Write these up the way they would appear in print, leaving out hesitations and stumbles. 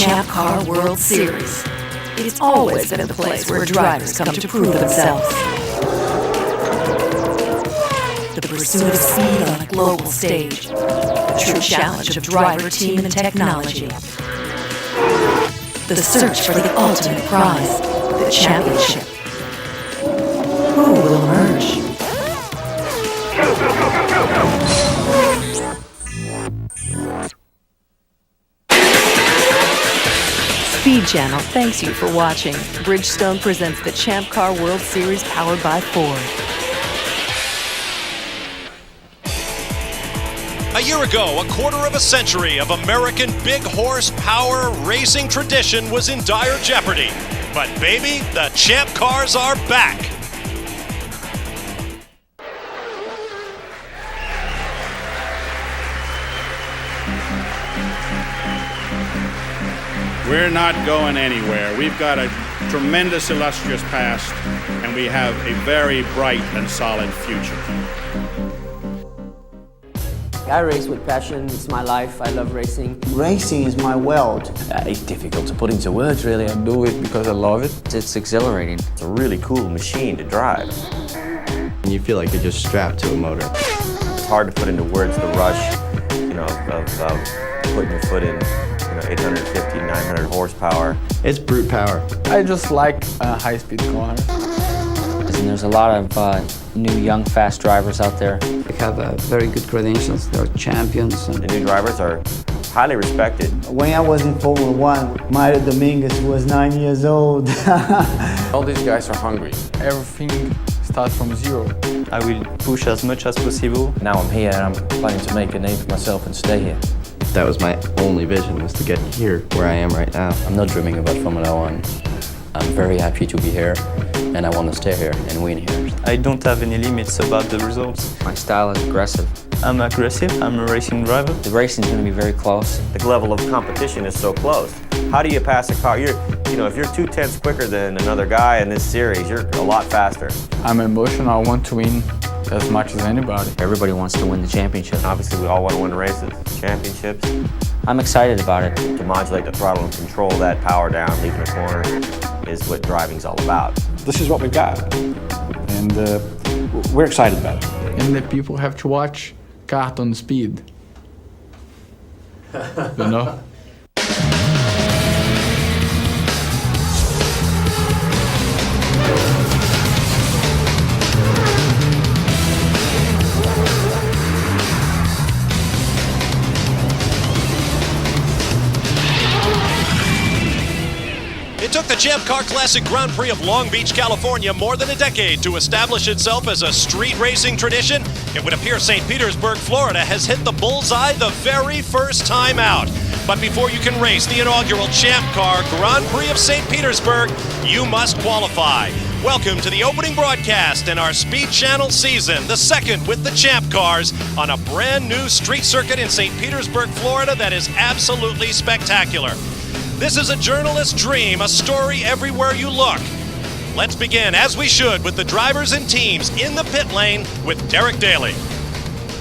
Champ Car World Series. It's always been the place where drivers come to prove themselves. The pursuit of speed on a global stage. The true challenge of driver, team, and technology. The search for the ultimate prize, the championship. Who will emerge? Speed Channel thanks you for watching. Bridgestone presents the Champ Car World Series powered by Ford. A year ago, a quarter of a century of American big horsepower racing tradition was in dire jeopardy. But baby, the Champ Cars are back. We're not going anywhere. We've got a tremendous, illustrious past, and we have a very bright and solid future. I race with passion. It's my life. I love racing. Racing is my world. It's difficult to put into words, really. I do it because I love it. It's exhilarating. It's a really cool machine to drive. You feel like you're just strapped to a motor. It's hard to put into words the rush, of putting your foot in, 850, 900 horsepower. It's brute power. I just like high-speed cars. And there's a lot of new, young, fast drivers out there. They have very good credentials. They're champions. The new drivers are highly respected. When I was in Formula One, Mario Dominguez was 9 years old. All these guys are hungry. Everything starts from zero. I will push as much as possible. Now I'm here and I'm planning to make a name for myself and stay here. That was my only vision, was to get here where I am right now. I'm not dreaming about Formula One. I'm very happy to be here, and I want to stay here and win here. I don't have any limits about the results. My style is aggressive. I'm aggressive, I'm a racing driver. The racing is going to be very close. The level of competition is so close. How do you pass a car? If you're 2/10 quicker than another guy in this series, you're a lot faster. I'm emotional. I want to win as much as anybody. Everybody wants to win the championship. Obviously, we all want to win races, championships. I'm excited about it. To modulate the throttle and control that power down, leaving a corner, is what driving's all about. This is what we've got, and we're excited about it. And the people have to watch kart on speed. You know? It took the Champ Car Classic Grand Prix of Long Beach, California more than a decade to establish itself as a street racing tradition. It would appear St. Petersburg, Florida has hit the bullseye the very first time out. But before you can race the inaugural Champ Car Grand Prix of St. Petersburg, you must qualify. Welcome to the opening broadcast in our Speed Channel season, the second with the Champ Cars on a brand new street circuit in St. Petersburg, Florida that is absolutely spectacular. This is a journalist's dream, a story everywhere you look. Let's begin, as we should, with the drivers and teams in the pit lane with Derek Daly.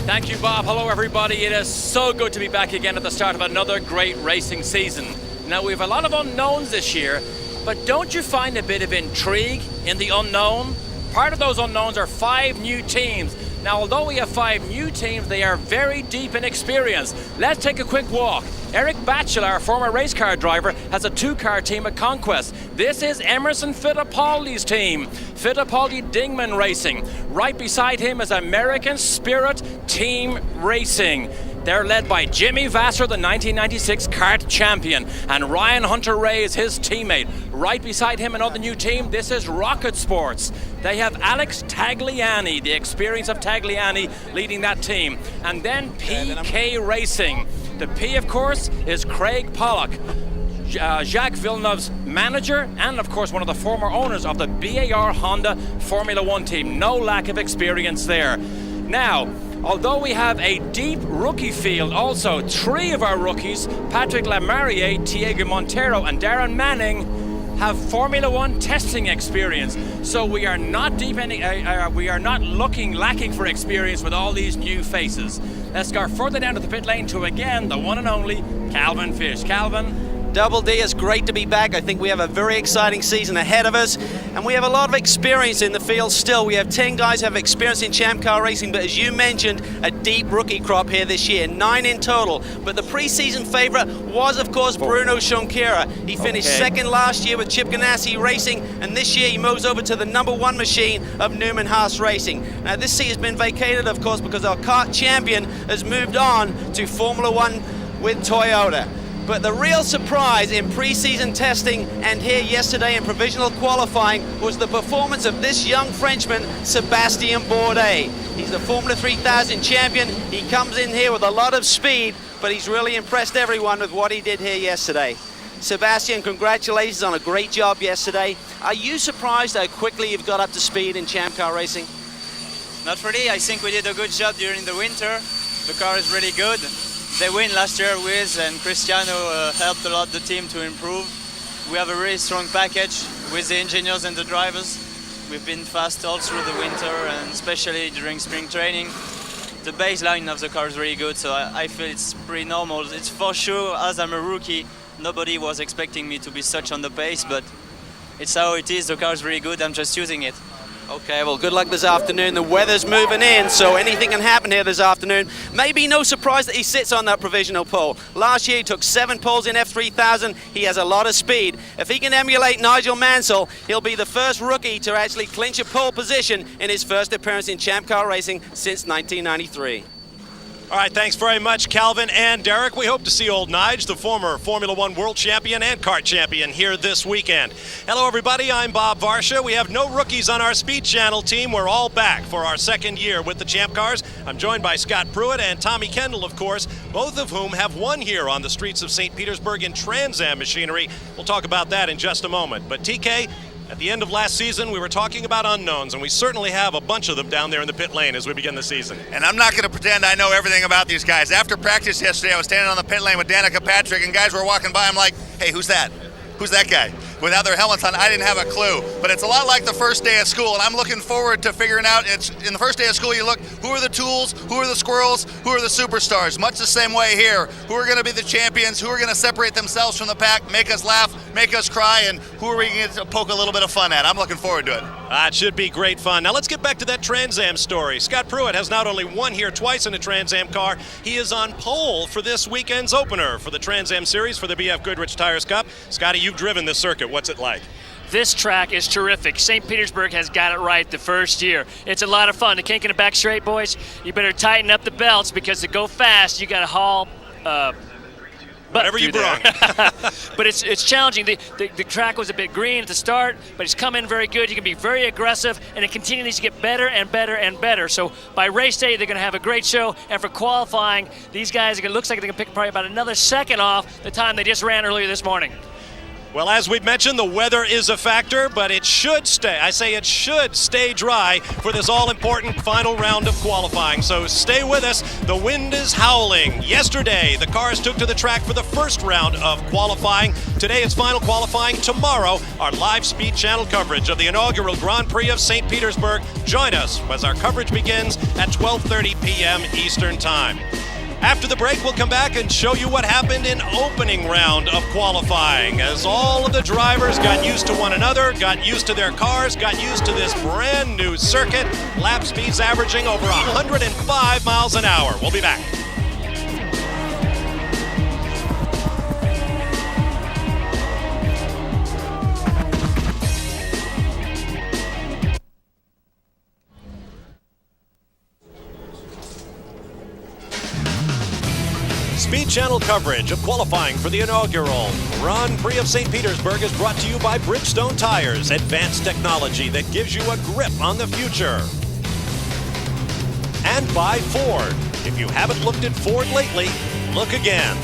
Thank you, Bob. Hello, everybody. It is so good to be back again at the start of another great racing season. Now, we have a lot of unknowns this year, but don't you find a bit of intrigue in the unknown? Part of those unknowns are 5 new teams. Now, although we have 5 new teams, they are very deep in experience. Let's take a quick walk. Eric Batchel, our former race car driver, has a 2-car team at Conquest. This is Emerson Fittipaldi's team, Fittipaldi Dingman Racing. Right beside him is American Spirit Team Racing. They're led by Jimmy Vassar, the 1996 kart champion, and Ryan Hunter-Ray is his teammate. Right beside him, another new team. This is Rocket Sports. They have Alex Tagliani, the experience of Tagliani, leading that team. And then PK Racing. The P, of course, is Craig Pollock, Jacques Villeneuve's manager, and of course one of the former owners of the BAR Honda Formula One team. No lack of experience there. Now, although we have a deep rookie field, also 3 of our rookies, Patrick Lamarrier, Diego Montero, and Darren Manning, have Formula One testing experience. So we are not lacking for experience with all these new faces. Let's go further down to the pit lane to, again, the one and only Calvin Fish. Calvin. Double D, it's great to be back. I think we have a very exciting season ahead of us, and we have a lot of experience in the field still. We have 10 guys who have experience in Champ Car racing, but as you mentioned, a deep rookie crop here this year, 9 in total. But the preseason favorite was, of course, Bruno Junqueira. He finished second last year with Chip Ganassi Racing, and this year he moves over to the #1 machine of Newman Haas Racing. Now, this seat has been vacated, of course, because our kart champion has moved on to Formula One with Toyota. But the real surprise in preseason testing and here yesterday in provisional qualifying was the performance of this young Frenchman, Sébastien Bourdais. He's the Formula 3000 champion. He comes in here with a lot of speed, but he's really impressed everyone with what he did here yesterday. Sébastien, congratulations on a great job yesterday. Are you surprised how quickly you've got up to speed in Champ Car racing? Not really. I think we did a good job during the winter. The car is really good. They win last year with, and Cristiano helped a lot the team to improve. We have a really strong package with the engineers and the drivers. We've been fast all through the winter and especially during spring training. The baseline of the car is really good, so I feel it's pretty normal. It's for sure, as I'm a rookie, nobody was expecting me to be such on the pace, but it's how it is. The car is really good. I'm just using it. Okay, well, good luck this afternoon. The weather's moving in, so anything can happen here this afternoon. Maybe no surprise that he sits on that provisional pole. Last year, he took 7 poles in F3000. He has a lot of speed. If he can emulate Nigel Mansell, he'll be the first rookie to actually clinch a pole position in his first appearance in Champ Car racing since 1993. All right, thanks very much, Calvin and Derek. We hope to see old Nige, the former Formula One world champion and kart champion, here this weekend. Hello, everybody. I'm Bob Varsha. We have no rookies on our Speed Channel team. We're all back for our second year with the Champ Cars. I'm joined by Scott Pruitt and Tommy Kendall, of course, both of whom have won here on the streets of St. Petersburg in Trans Am machinery. We'll talk about that in just a moment. But TK, at the end of last season, we were talking about unknowns, and we certainly have a bunch of them down there in the pit lane as we begin the season. And I'm not going to pretend I know everything about these guys. After practice yesterday, I was standing on the pit lane with Danica Patrick, and guys were walking by. I'm like, hey, who's that? Who's that guy? Without their helmets on, I didn't have a clue. But it's a lot like the first day of school, and I'm looking forward to figuring out. It's in the first day of school, you look, who are the tools, who are the squirrels, who are the superstars? Much the same way here. Who are going to be the champions? Who are going to separate themselves from the pack, make us laugh, make us cry, and who are we going to poke a little bit of fun at? I'm looking forward to it. It should be great fun. Now let's get back to that Trans Am story. Scott Pruitt has not only won here twice in a Trans Am car, he is on pole for this weekend's opener for the Trans Am Series for the BF Goodrich Tires Cup. Scotty, you've driven this circuit. What's it like? This track is terrific. St. Petersburg has got it right the first year. It's a lot of fun. To kink in the back straight, boys, you better tighten up the belts because to go fast, you got to haul whatever you brought. But it's challenging. The track was a bit green at the start, but it's come in very good. You can be very aggressive, and it continues to get better and better and better. So by race day, they're going to have a great show. And for qualifying, these guys, it looks like they're going to pick probably about another second off the time they just ran earlier this morning. Well, as we've mentioned, the weather is a factor, but it should stay. I say it should stay dry for this all-important final round of qualifying. So stay with us. The wind is howling. Yesterday, the cars took to the track for the first round of qualifying. Today, it's final qualifying. Tomorrow, our live Speed Channel coverage of the inaugural Grand Prix of St. Petersburg. Join us as our coverage begins at 12:30 p.m. Eastern Time. After the break, we'll come back and show you what happened in opening round of qualifying as all of the drivers got used to one another, got used to their cars, got used to this brand new circuit. Lap speeds averaging over 105 miles an hour. We'll be back. Speed Channel coverage of qualifying for the inaugural Grand Prix of St. Petersburg is brought to you by Bridgestone Tires, advanced technology that gives you a grip on the future. And by Ford. If you haven't looked at Ford lately, look again.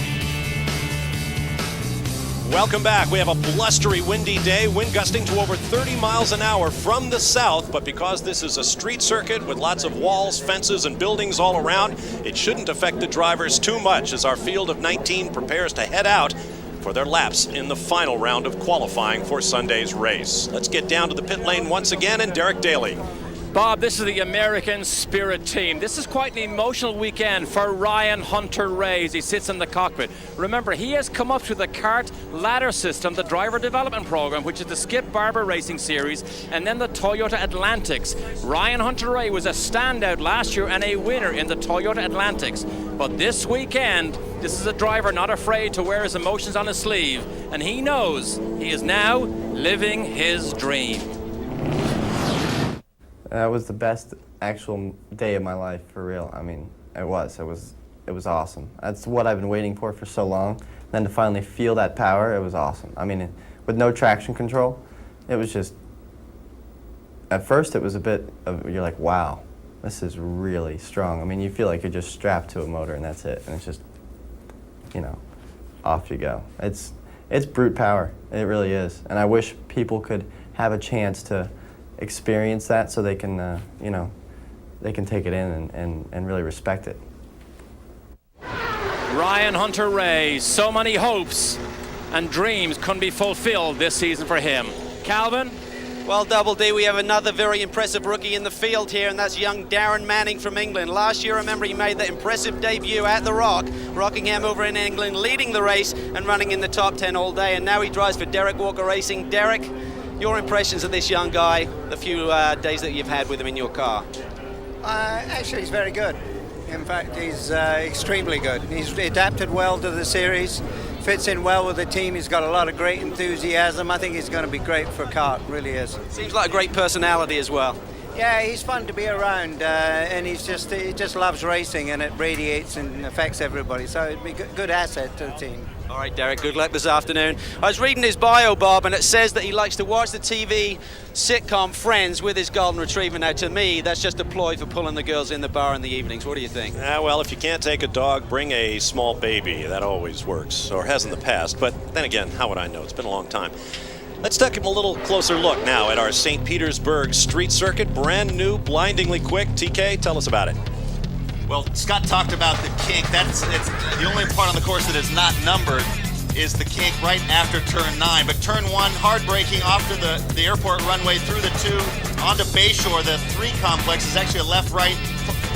Welcome back. We have a blustery, windy day, wind gusting to over 30 miles an hour from the south, but because this is a street circuit with lots of walls, fences, and buildings all around, it shouldn't affect the drivers too much as our field of 19 prepares to head out for their laps in the final round of qualifying for Sunday's race. Let's get down to the pit lane once again, and Derek Daly. Bob, this is the American Spirit team. This is quite an emotional weekend for Ryan Hunter-Reay as he sits in the cockpit. Remember, he has come up through the kart ladder system, the driver development program, which is the Skip Barber Racing Series, and then the Toyota Atlantics. Ryan Hunter-Reay was a standout last year and a winner in the Toyota Atlantics. But this weekend, this is a driver not afraid to wear his emotions on his sleeve, and he knows he is now living his dream. That was the best actual day of my life, for real. I mean, it was awesome. That's what I've been waiting for so long. Then to finally feel that power, it was awesome. I mean, with no traction control, it was just, at first it was a bit of, you're like, wow, this is really strong. I mean, you feel like you're just strapped to a motor and that's it. And it's just, you know, off you go. It's brute power, it really is. And I wish people could have a chance to experience that so they can, you know, they can take it in and really respect it. Ryan Hunter-Reay, so many hopes and dreams couldn't be fulfilled this season for him. Calvin? Well, Double D, we have another very impressive rookie in the field here, and that's young Darren Manning from England. Last year, remember, he made that impressive debut at the Rock, Rockingham over in England, leading the race and running in the top 10 all day, and now he drives for Derek Walker Racing. Derek, your impressions of this young guy, the few days that you've had with him in your car? Actually, he's very good. In fact, he's extremely good. He's adapted well to the series, fits in well with the team. He's got a lot of great enthusiasm. I think he's going to be great for kart, really is. Seems like a great personality as well. Yeah, he's fun to be around, and he just loves racing, and it radiates and affects everybody. So it'd be a good asset to the team. All right, Derek, good luck this afternoon. I was reading his bio, Bob, and it says that he likes to watch the TV sitcom Friends with his golden retriever. Now, to me, that's just a ploy for pulling the girls in the bar in the evenings. What do you think? Well, if you can't take a dog, bring a small baby. That always works, or has in the past. But then again, how would I know? It's been a long time. Let's take a little closer look now at our St. Petersburg street circuit. Brand new, blindingly quick. TK, tell us about it. Well, Scott talked about the kink. It's the only part on the course that is not numbered is the kink right after turn 9. But turn 1, hard braking off to the airport runway through the 2 onto Bayshore. The 3 complex is actually a left-right,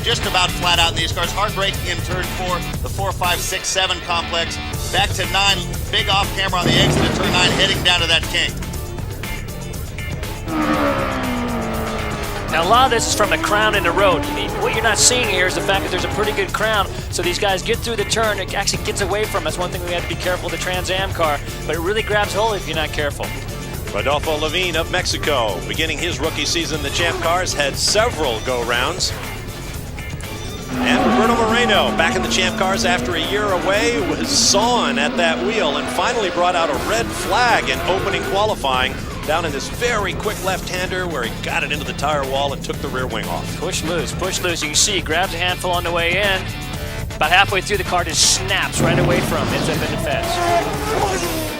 just about flat out in these cars. Hard braking in turn 4, the 4, 5, 6, 7 complex. Back to 9, big off camera on the exit of turn 9, heading down to that kink. Now, a lot of this is from the crown in the road. What you're not seeing here is the fact that there's a pretty good crown, so these guys get through the turn. It actually gets away from us. One thing we have to be careful with the Trans Am car, but it really grabs hold if you're not careful. Rodolfo Levine of Mexico, beginning his rookie season, the Champ Cars had several go-rounds. And Roberto Moreno, back in the Champ Cars after a year away, was sawing at that wheel and finally brought out a red flag in opening qualifying down in this very quick left-hander where he got it into the tire wall and took the rear wing off. Push loose, push loose. You can see he grabs a handful on the way in. About halfway through, the car just snaps right away from him. Ends up in the fence.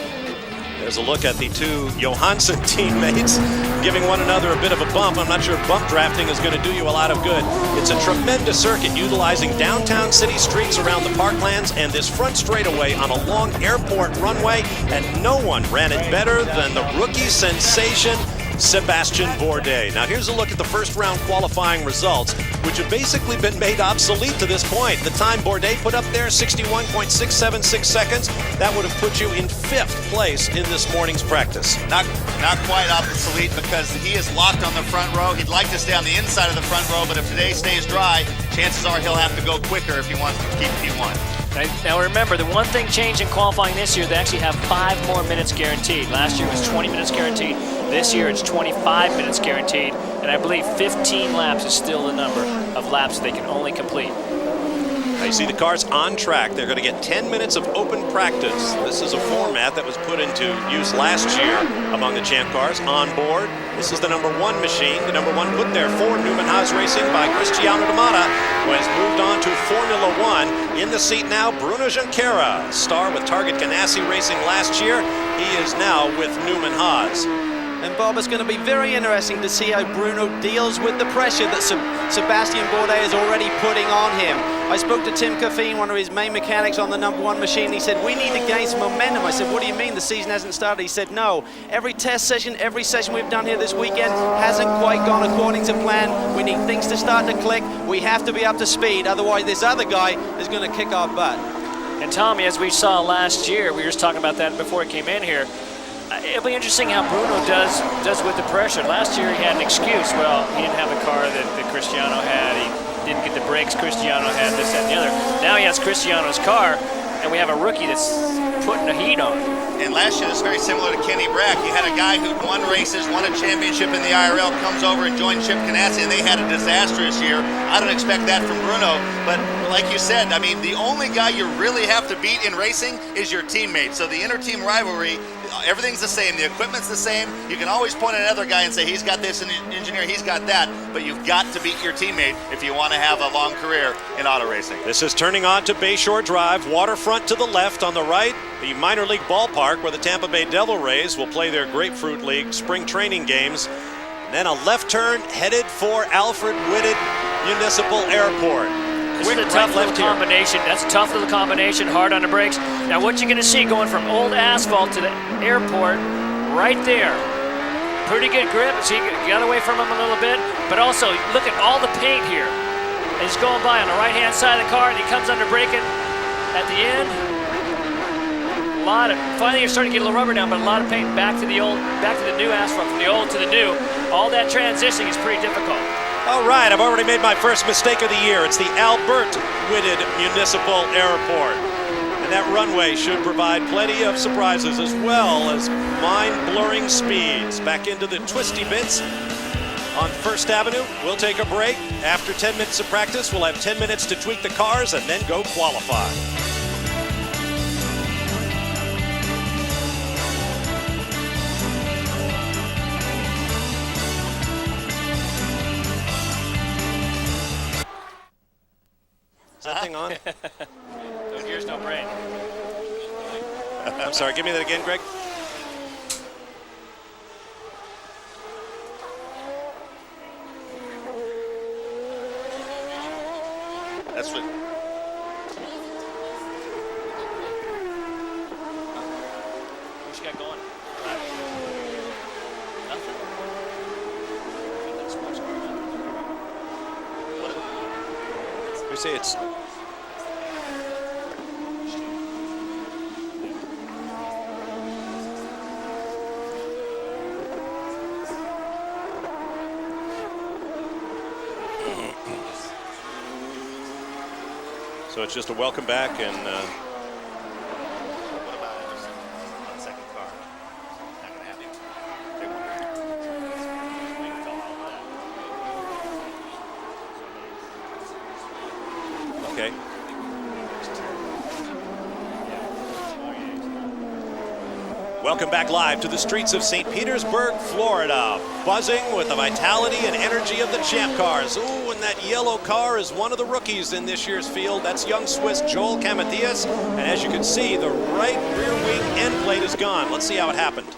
There's a look at the two Johansson teammates giving one another a bit of a bump. I'm not sure bump drafting is going to do you a lot of good. It's a tremendous circuit utilizing downtown city streets around the parklands and this front straightaway on a long airport runway, and no one ran it better than the rookie sensation, Sebastian Bourdais. Now here's a look at the first round qualifying results, which have basically been made obsolete to this point. The time Bourdais put up there, 61.676 seconds. That would have put you in 5th place in this morning's practice. Not quite obsolete because he is locked on the front row. He'd like to stay on the inside of the front row, but if today stays dry, chances are he'll have to go quicker if he wants to keep P1. Now remember, the one thing changed in qualifying this year, they actually have 5 more minutes guaranteed. Last year it was 20 minutes guaranteed. This year it's 25 minutes guaranteed. And I believe 15 laps is still the number of laps they can only complete. Now you see the cars on track. They're going to get 10 minutes of open practice. This is a format that was put into use last year among the Champ Cars on board. This is the number 1 machine, the number 1 put there for Newman Haas Racing by Cristiano D'Amata, who has moved on to Formula 1. In the seat now, Bruno Junqueira, star with Target Ganassi Racing last year. He is now with Newman Haas. And Bob, it's going to be very interesting to see how Bruno deals with the pressure that Sebastian Bourdais is already putting on him. I spoke to Tim Caffeine, one of his main mechanics on the #1 machine. He said, we need to gain some momentum. I said, what do you mean the season hasn't started? He said, no. Every test session, every session we've done here this weekend hasn't quite gone according to plan. We need things to start to click. We have to be up to speed. Otherwise, this other guy is going to kick our butt. And Tommy, as we saw last year, we were just talking about that before he came in here. It'll be interesting how Bruno does with the pressure. Last year he had an excuse. Well, he didn't have the car that Cristiano had. He didn't get the brakes Cristiano had, this, that, and the other. Now he has Cristiano's car, and we have a rookie that's putting the heat on. And last year, it's very similar to Kenny Brack. You had a guy who'd won races, won a championship in the IRL, comes over and joined Chip Ganassi, and they had a disastrous year. I don't expect that from Bruno, but like you said, I mean, the only guy you really have to beat in racing is your teammate. So the inter-team rivalry, everything's the same. The equipment's the same. You can always point at another guy and say, he's got this engineer, he's got that, but you've got to beat your teammate if you want to have a long career in auto racing. This is turning on to Bayshore Drive, waterfront to the left. On the right, the minor league ballpark where the Tampa Bay Devil Rays will play their Grapefruit League spring training games. And then a left turn headed for Alfred Whitted Municipal Airport. This is a tough little combination. That's a tough little combination, hard on the brakes. Now what you're going to see going from old asphalt to the airport, right there. Pretty good grip, so you got away from him a little bit, but also look at all the paint here. And he's going by on the right-hand side of the car, and he comes under braking at the end. Finally you're starting to get a little rubber down, but a lot of paint back to the new asphalt, from the old to the new. All that transitioning is pretty difficult. All right, I've already made my first mistake of the year. It's the Albert Whitted Municipal Airport. And that runway should provide plenty of surprises as well as mind-blurring speeds. Back into the twisty bits on First Avenue. We'll take a break. After 10 minutes of practice, we'll have 10 minutes to tweak the cars and then go qualify. Is that thing on? No gears, no brain. I'm sorry, give me that again, Greg. That's what. What you got going? Nothing? We say it's. So it's just a welcome back and. What about Anderson on the second car? Not going to have him. Okay. Welcome back live to the streets of St. Petersburg, Florida. Buzzing with the vitality and energy of the champ cars. Ooh, and that yellow car is one of the rookies in this year's field. That's young Swiss Joel Camathias. And as you can see, the right rear wing end plate is gone. Let's see how it happened.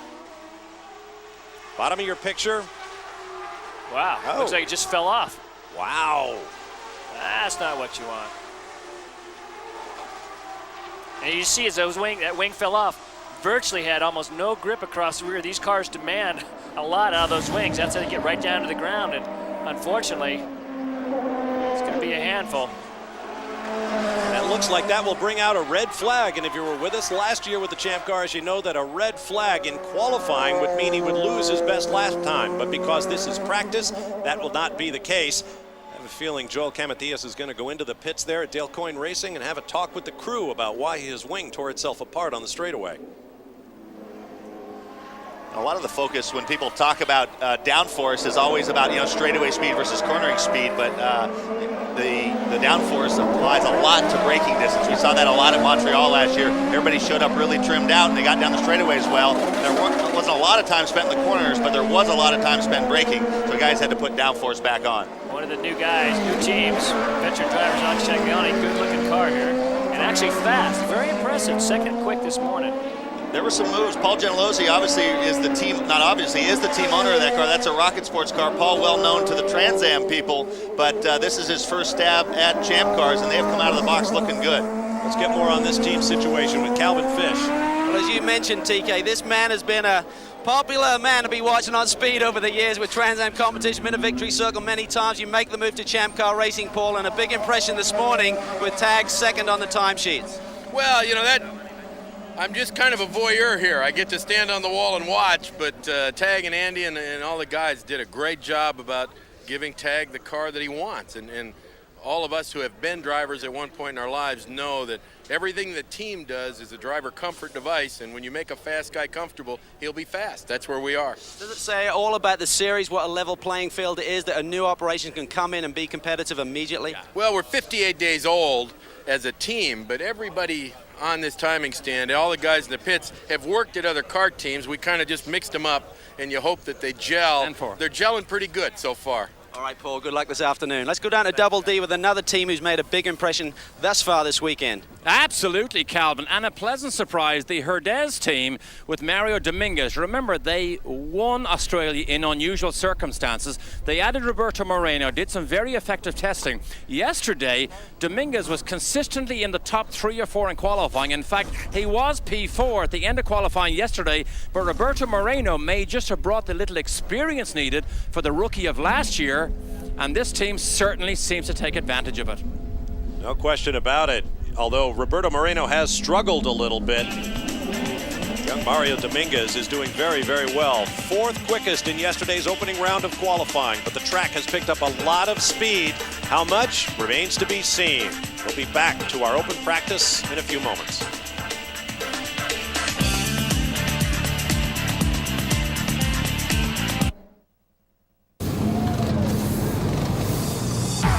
Bottom of your picture. Wow, looks like it just fell off. Wow. That's not what you want. And you see as that wing fell off, virtually had almost no grip across the rear. These cars demand a lot out of those wings. That's how they get right down to the ground, and unfortunately, it's going to be a handful. That looks like that will bring out a red flag, and if you were with us last year with the champ cars, you know that a red flag in qualifying would mean he would lose his best last time, but because this is practice, that will not be the case. I have a feeling Joel Camathias is going to go into the pits there at Dale Coyne Racing and have a talk with the crew about why his wing tore itself apart on the straightaway. A lot of the focus when people talk about downforce is always about, you know, straightaway speed versus cornering speed, but the downforce applies a lot to braking distance. We saw that a lot in Montreal last year. Everybody showed up really trimmed out and they got down the straightaways well. There wasn't a lot of time spent in the corners, but there was a lot of time spent braking, so guys had to put downforce back on. One of the new guys, new teams, veteran drivers, Alex Shagliani, good looking car here, and actually fast, very impressive, second quick this morning. There were some moves. Paul Gentilozzi obviously is the team, not obviously, is the team owner of that car. That's a Rocket Sports car. Paul, well known to the Trans Am people, but this is his first stab at Champ Cars, and they've come out of the box looking good. Let's get more on this team situation with Calvin Fish. Well, as you mentioned, TK, this man has been a popular man to be watching on speed over the years with Trans Am competition, been a victory circle many times. You make the move to Champ Car Racing, Paul, and a big impression this morning with Tag second on the timesheets. Well, you know, I'm just kind of a voyeur here. I get to stand on the wall and watch, but Tag and Andy and all the guys did a great job about giving Tag the car that he wants. And all of us who have been drivers at one point in our lives know that everything the team does is a driver comfort device, and when you make a fast guy comfortable, he'll be fast. That's where we are. Does it say all about the series, what a level playing field it is, that a new operation can come in and be competitive immediately? Well, we're 58 days old as a team, but everybody on this timing stand, all the guys in the pits have worked at other kart teams. We kind of just mixed them up, and you hope that they gel. They're gelling pretty good so far. All right, Paul, good luck this afternoon. Let's go down to Double D with another team who's made a big impression thus far this weekend. Absolutely, Calvin, and a pleasant surprise, the Herdez team with Mario Dominguez. Remember, they won Australia in unusual circumstances. They added Roberto Moreno, did some very effective testing. Yesterday, Dominguez was consistently in the top 3 or 4 in qualifying. In fact, he was P4 at the end of qualifying yesterday, but Roberto Moreno may just have brought the little experience needed for the rookie of last year, and this team certainly seems to take advantage of it. No question about it. Although Roberto Moreno has struggled a little bit, young Mario Dominguez is doing very, very well. 4th quickest in yesterday's opening round of qualifying, but the track has picked up a lot of speed. How much remains to be seen. We'll be back to our open practice in a few moments.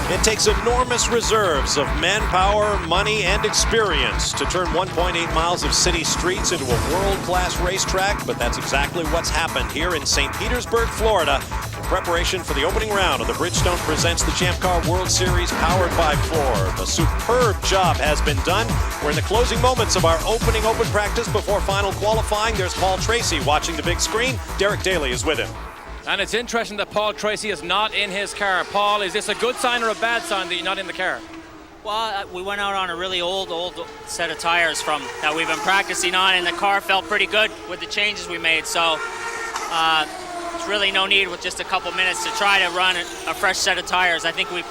It takes enormous reserves of manpower, money, and experience to turn 1.8 miles of city streets into a world-class racetrack, but that's exactly what's happened here in St. Petersburg, Florida, in preparation for the opening round of the Bridgestone Presents the Champ Car World Series powered by Ford. A superb job has been done. We're in the closing moments of our opening open practice before final qualifying. There's Paul Tracy watching the big screen. Derek Daly is with him. And it's interesting that Paul Tracy is not in his car. Paul, is this a good sign or a bad sign that you're not in the car? Well, we went out on a really old set of tires that we've been practicing on, and the car felt pretty good with the changes we made. So there's really no need with just a couple minutes to try to run a fresh set of tires. I think we're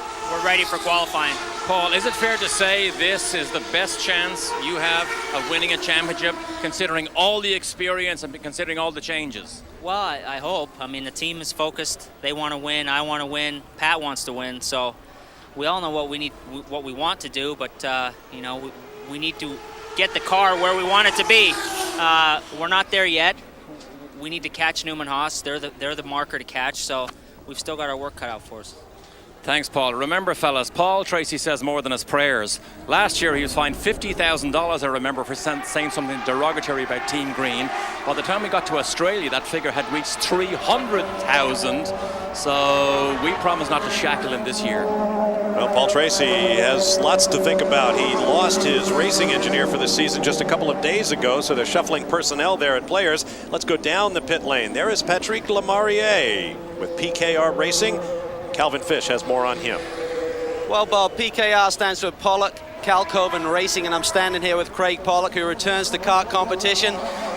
ready for qualifying. Paul, is it fair to say this is the best chance you have of winning a championship, considering all the experience and considering all the changes? Well, I hope. I mean, the team is focused. They want to win. I want to win. Pat wants to win. So we all know what we want to do, but you know, we need to get the car where we want it to be. We're not there yet. We need to catch Newman Haas. They're the marker to catch. So we've still got our work cut out for us. Thanks, Paul. Remember, fellas, Paul Tracy says more than his prayers. Last year, he was fined $50,000, I remember, for saying something derogatory about Team Green. By the time we got to Australia, that figure had reached 300,000. So we promise not to shackle him this year. Well, Paul Tracy has lots to think about. He lost his racing engineer for the season just a couple of days ago, so they're shuffling personnel there at Players. Let's go down the pit lane. There is Patrick Lemarié with PKR Racing. Calvin Fish has more on him. Well, Bob, PKR stands for Pollock, Calcoven Racing, and I'm standing here with Craig Pollock, who returns to kart competition.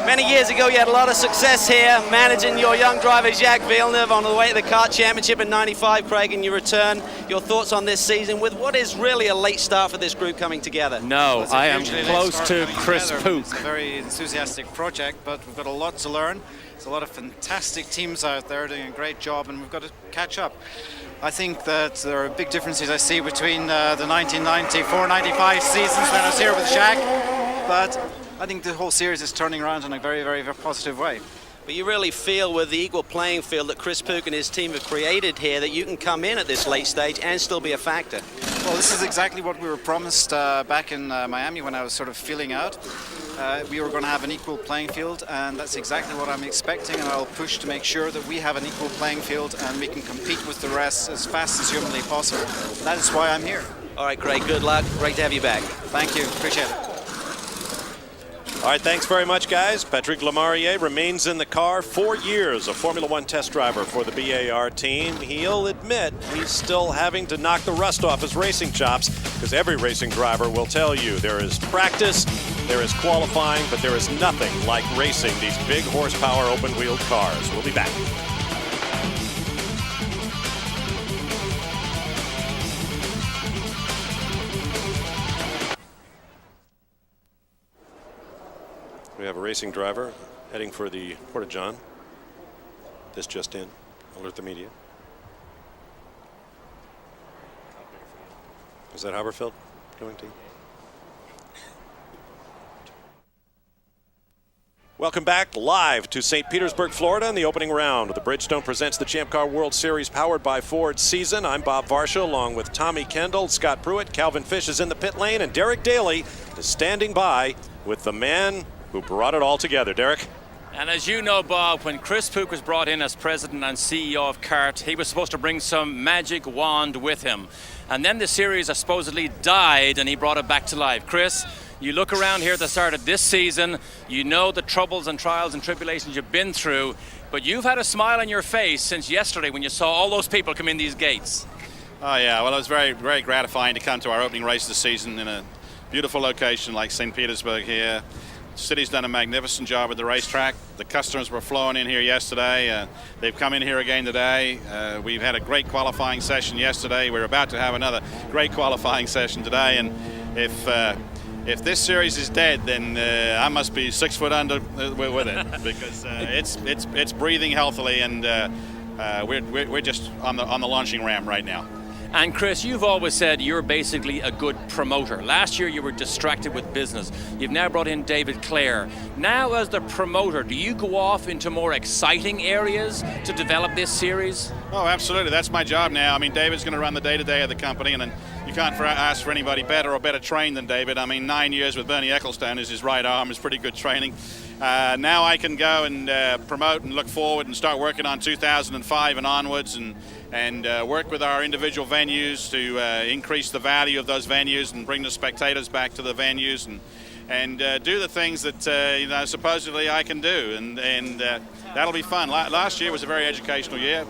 Many years ago, you had a lot of success here, managing your young driver, Jacques Villeneuve, on the way to the kart championship in '95, Craig, and you return. Your thoughts on this season with what is really a late start for this group coming together? No, I am close to Chris Pook. It's a very enthusiastic project, but we've got a lot to learn. There's a lot of fantastic teams out there doing a great job, and we've got to catch up. I think that there are big differences I see between the 1994-95 seasons when I was here with Jacques, but I think the whole series is turning around in a very, very, very positive way. But you really feel with the equal playing field that Chris Pook and his team have created here that you can come in at this late stage and still be a factor. Well, this is exactly what we were promised back in Miami when I was sort of feeling out. We were going to have an equal playing field, and that's exactly what I'm expecting, and I'll push to make sure that we have an equal playing field and we can compete with the rest as fast as humanly possible. That is why I'm here. All right, Craig, good luck. Great to have you back. Thank you. Appreciate it. All right, thanks very much, guys. Patrick Lemarié remains in the car 4 years, a Formula One test driver for the BAR team. He'll admit he's still having to knock the rust off his racing chops, because every racing driver will tell you there is practice, there is qualifying, but there is nothing like racing these big horsepower open-wheeled cars. We'll be back. We have a racing driver heading for the Porta-John. This just in. Alert the media. Is that Haberfeld going to? Welcome back live to St. Petersburg, Florida in the opening round. The Bridgestone presents the Champ Car World Series powered by Ford season. I'm Bob Varsha along with Tommy Kendall, Scott Pruitt, Calvin Fish is in the pit lane, and Derek Daly is standing by with the man who brought it all together. Derek? And as you know, Bob, when Chris Pook was brought in as president and CEO of CART, he was supposed to bring some magic wand with him. And then the series supposedly died and he brought it back to life. Chris, you look around here at the start of this season, you know the troubles and trials and tribulations you've been through, but you've had a smile on your face since yesterday when you saw all those people come in these gates. Oh yeah, well, it was very, very gratifying to come to our opening race this season in a beautiful location like St. Petersburg here. The city's done a magnificent job at the racetrack. The customers were flowing in here yesterday. They've come in here again today. We've had a great qualifying session yesterday. We're about to have another great qualifying session today. And if this series is dead, then I must be 6 foot under with it because it's breathing healthily, and we're just on the launching ramp right now. And Chris, you've always said you're basically a good promoter. Last year you were distracted with business. You've now brought in David Clare. Now as the promoter, do you go off into more exciting areas to develop this series? Oh, absolutely. That's my job now. I mean, David's going to run the day-to-day of the company, and you can't ask for anybody better or better trained than David. I mean, 9 years with Bernie Ecclestone as his right arm is pretty good training. Now I can go and promote and look forward and start working on 2005 and onwards, and work with our individual venues to increase the value of those venues and bring the spectators back to the venues, and do the things that supposedly I can do, and that'll be fun. Last year was a very educational year.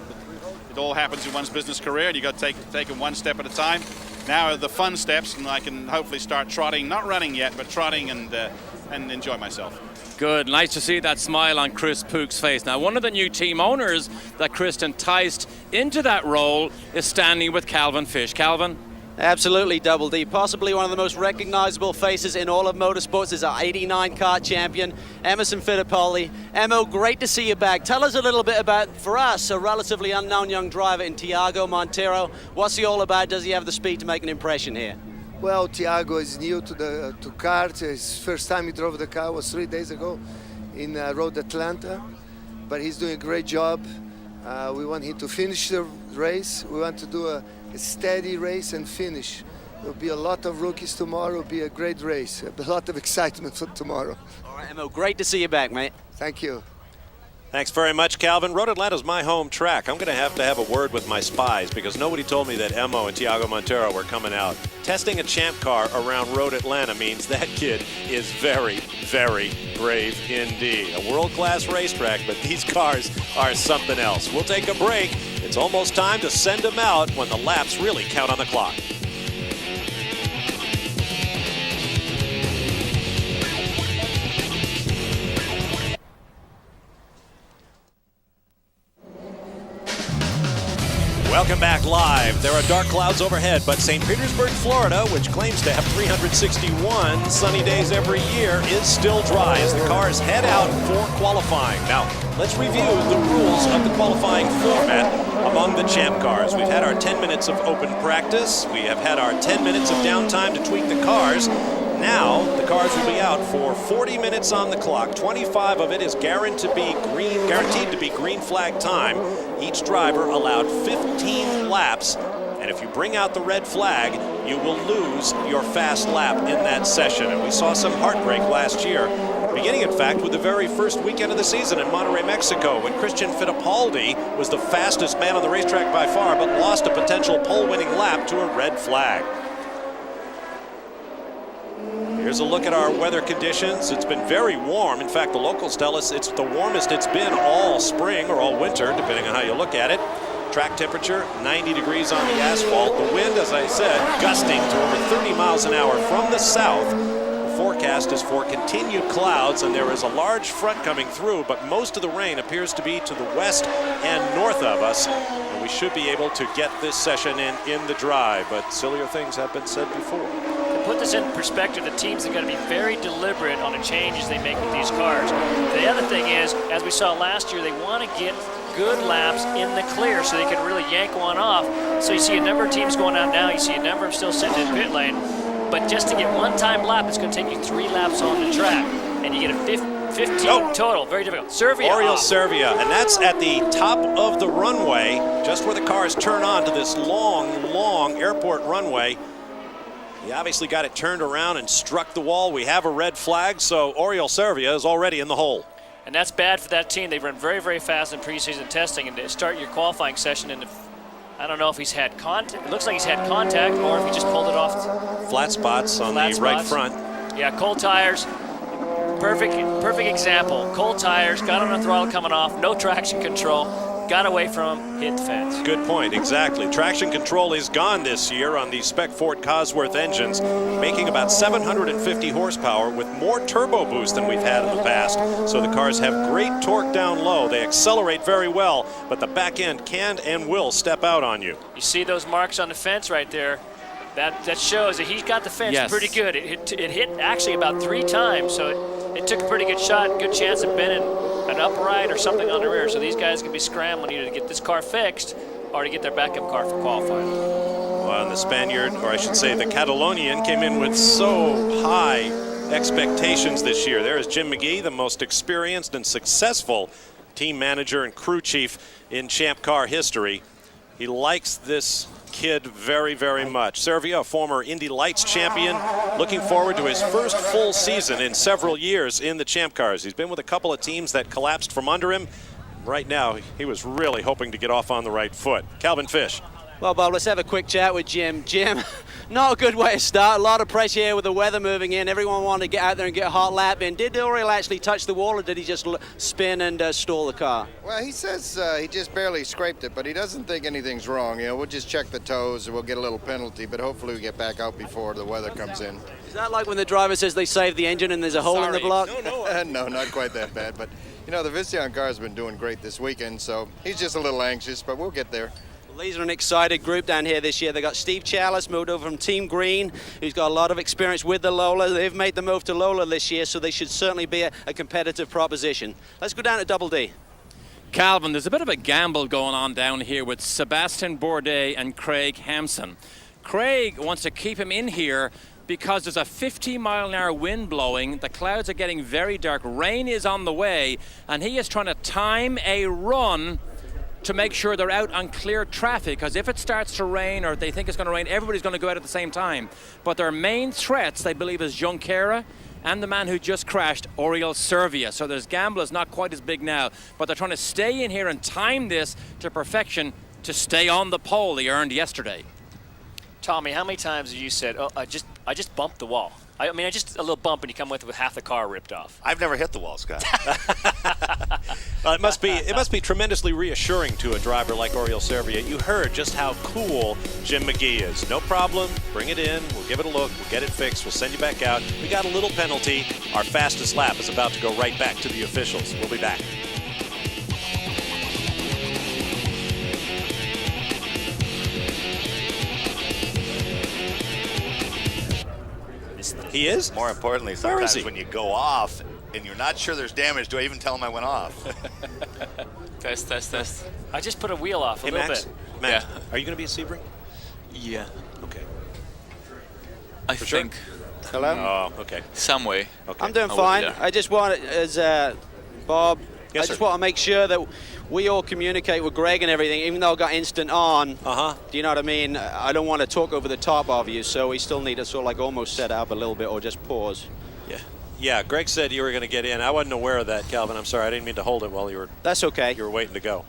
It all happens in one's business career, and you got to take it one step at a time. Now are the fun steps, and I can hopefully start trotting, not running yet, but trotting and enjoy myself. Good. Nice to see that smile on Chris Pook's face. Now, one of the new team owners that Chris enticed into that role is standing with Calvin Fish. Calvin? Absolutely, Double D. Possibly one of the most recognizable faces in all of motorsports is our 89 kart champion, Emerson Fittipaldi. Emo, great to see you back. Tell us a little bit about, for us, a relatively unknown young driver in Thiago Monteiro. What's he all about? Does he have the speed to make an impression here? Well, Thiago is new to kart. His first time he drove the car was 3 days ago in Road Atlanta, but he's doing a great job. We want him to finish the race. We want to do a steady race and finish. There'll be a lot of rookies tomorrow. It'll be a great race. A lot of excitement for tomorrow. All right, Emo, great to see you back, mate. Thank you. Thanks very much, Calvin. Road Atlanta's my home track. I'm going to have a word with my spies because nobody told me that Emo and Thiago Monteiro were coming out. Testing a champ car around Road Atlanta means that kid is very, very brave indeed. A world-class racetrack, but these cars are something else. We'll take a break. It's almost time to send them out when the laps really count on the clock. Welcome back live. There are dark clouds overhead, but St. Petersburg, Florida, which claims to have 361 sunny days every year, is still dry as the cars head out for qualifying. Now, let's review the rules of the qualifying format among the champ cars. We've had our 10 minutes of open practice. We have had our 10 minutes of downtime to tweak the cars. Now, the cars will be out for 40 minutes on the clock. 25 of it is guaranteed to be green flag time. Each driver allowed 15 laps, and if you bring out the red flag, you will lose your fast lap in that session. And we saw some heartbreak last year, beginning, in fact, with the very first weekend of the season in Monterrey, Mexico, when Christian Fittipaldi was the fastest man on the racetrack by far, but lost a potential pole-winning lap to a red flag. Here's a look at our weather conditions. It's been very warm. In fact, the locals tell us it's the warmest it's been all spring or all winter, depending on how you look at it. Track temperature, 90 degrees on the asphalt. The wind, as I said, gusting to over 30 miles an hour from the south. The forecast is for continued clouds, and there is a large front coming through, but most of the rain appears to be to the west and north of us. And we should be able to get this session in the dry, but sillier things have been said before. To put this in perspective, the teams are going to be very deliberate on the changes they make with these cars. The other thing is, as we saw last year, they want to get good laps in the clear so they can really yank one off. So you see a number of teams going out now, you see a number of still sitting in pit lane, but just to get one-time lap, it's going to take you 3 laps on the track, and you get a 15 total. Very difficult. Servia Oriol off. Servia, and that's at the top of the runway, just where the cars turn on to this long, long airport runway. He obviously got it turned around and struck the wall. We have a red flag, so Oriol Servia is already in the hole. And that's bad for that team. They've run very, very fast in preseason testing, and to start your qualifying session, and I don't know if he's had contact. It looks like he's had contact, or if he just pulled it off. Flat spots on the right front. Yeah, cold tires. Perfect example. Cold tires, got on the throttle coming off, no traction control. Got away from him, hit the fence. Good point, exactly. Traction control is gone this year on the Spec Ford Cosworth engines, making about 750 horsepower with more turbo boost than we've had in the past. So the cars have great torque down low. They accelerate very well, but the back end can and will step out on you. You see those marks on the fence right there? That shows that he's got the fence pretty good. It hit actually about 3 times, so it took a pretty good shot, good chance of bending an upright or something on the rear. So these guys can be scrambling either to get this car fixed or to get their backup car for qualifying. Well, and the Spaniard, or I should say the Catalonian, came in with so high expectations this year. There is Jim McGee, the most experienced and successful team manager and crew chief in Champ Car history. He likes this kid very, very much. Servia, a former Indy Lights champion, looking forward to his first full season in several years in the Champ Cars. He's been with a couple of teams that collapsed from under him. Right now, he was really hoping to get off on the right foot. Calvin Fish. Well, Bob, let's have a quick chat with Jim. Jim, not a good way to start. A lot of pressure here with the weather moving in. Everyone wanted to get out there and get a hot lap in. Did Oriol actually touch the wall, or did he just spin and stall the car? Well, he says he just barely scraped it, but he doesn't think anything's wrong. You know, we'll just check the toes and we'll get a little penalty, but hopefully we get back out before the weather comes in. Is that like when the driver says they saved the engine and there's a hole in the block? No, not quite that bad. But, you know, the Visteon car's been doing great this weekend, so he's just a little anxious, but we'll get there. These are an excited group down here this year. They got Steve Chalice moved over from Team Green, who's got a lot of experience with the Lola. They've made the move to Lola this year, so they should certainly be a competitive proposition. Let's go down to Double D. Calvin, there's a bit of a gamble going on down here with Sebastian Bourdais and Craig Hampson. Craig wants to keep him in here because there's a 50-mile-an-hour wind blowing. The clouds are getting very dark. Rain is on the way, and he is trying to time a run to make sure they're out on clear traffic, because if it starts to rain or they think it's going to rain, everybody's going to go out at the same time. But their main threats, they believe, is Junqueira and the man who just crashed, Oriol Servia. So their gamble is not quite as big now, but they're trying to stay in here and time this to perfection to stay on the pole they earned yesterday. Tommy, how many times have you said, "Oh, I just bumped the wall"? I mean, just a little bump, and you come with half the car ripped off. I've never hit the wall, Scott. Well, it must be tremendously reassuring to a driver like Oriol Servia. You heard just how cool Jim McGee is. No problem. Bring it in. We'll give it a look. We'll get it fixed. We'll send you back out. We got a little penalty. Our fastest lap is about to go right back to the officials. We'll be back. He is? More importantly, sometimes when you go off and you're not sure there's damage, do I even tell him I went off? Test. I just put a wheel off a little bit. Max, are you going to be at Sebring? Yeah. Okay. I think. Hello? Oh, okay. Some way. Okay. I'm doing fine. I just want, as Bob, Yes, I just want to make sure that we all communicate with Greg and everything, even though I got instant on. Do you know what I mean? I don't want to talk over the top of you, so we still need to sort of like almost set up a little bit or just pause. Yeah, Greg said you were going to get in. I wasn't aware of that, Calvin. I'm sorry. I didn't mean to hold it while you were... That's okay. You were waiting to go.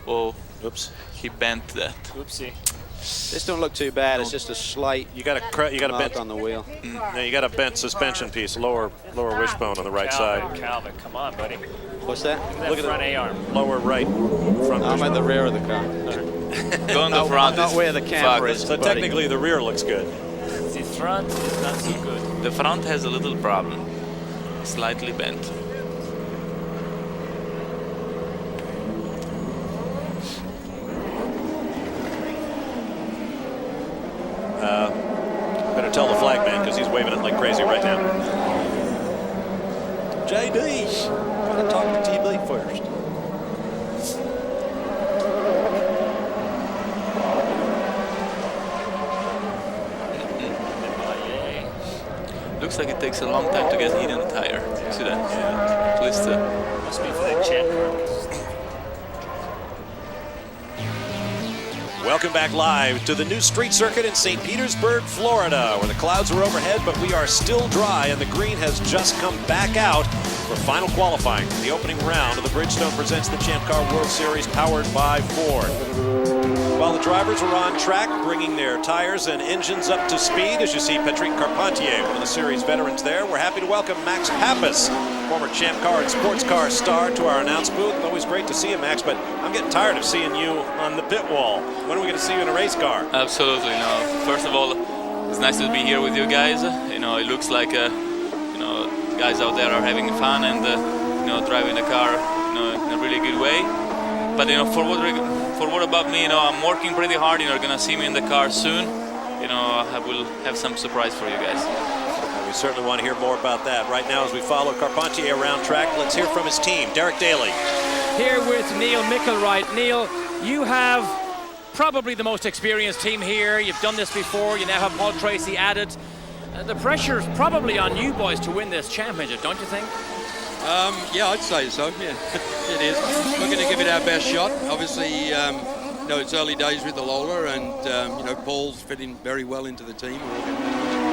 Oh, oops. He bent that. Oopsie. This don't look too bad. It's just a slight. You got a bent on the wheel. Yeah, you got a bent suspension piece, lower wishbone on the right side. Calvin, come on, buddy. What's that? Look at the front A-arm. Lower right front. I'm at the rear of the car. Go on the front. Not where the camera is. So technically, the rear looks good. The front is not so good. The front has a little problem. Slightly bent. Better tell the flag man because he's waving it like crazy right now. JD, gotta talk to TB first. Looks like it takes a long time to get heat in the tire. See that? Yeah. Twist it. Must be for the check. Welcome back live to the new street circuit in St. Petersburg, Florida, where the clouds are overhead, but we are still dry, and the green has just come back out for final qualifying for the opening round of the Bridgestone Presents the Champ Car World Series, powered by Ford. While the drivers were on track, bringing their tires and engines up to speed, as you see Patrick Carpentier, one of the series veterans there, we're happy to welcome Max Pappas, former Champ Car and Sports Car star, to our announce booth. Always great to see you, Max, but I'm getting tired of seeing you on the pit wall. When are we going to see you in a race car? Absolutely. First of all, it's nice to be here with you guys. It looks like guys out there are having fun and driving the car in a really good way. But for what about me? I'm working pretty hard. You're gonna see me in the car soon. I will have some surprise for you guys. We certainly want to hear more about that. Right now, as we follow Carpentier around track, let's hear from his team. Derek Daly. Here with Neil Mickelwright. Neil, you have probably the most experienced team here. You've done this before. You now have Paul Tracy added. The pressure's probably on you boys to win this championship, don't you think? Yeah, I'd say so. Yeah, it is. We're going to give it our best shot. Obviously, it's early days with the Lola, and Paul's fitting very well into the team.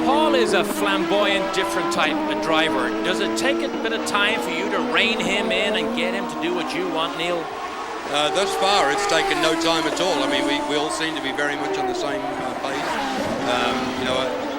Paul is a flamboyant, different type of driver. Does it take a bit of time for you to rein him in and get him to do what you want, Neil? Thus far, it's taken no time at all. I mean, we all seem to be very much on the same page.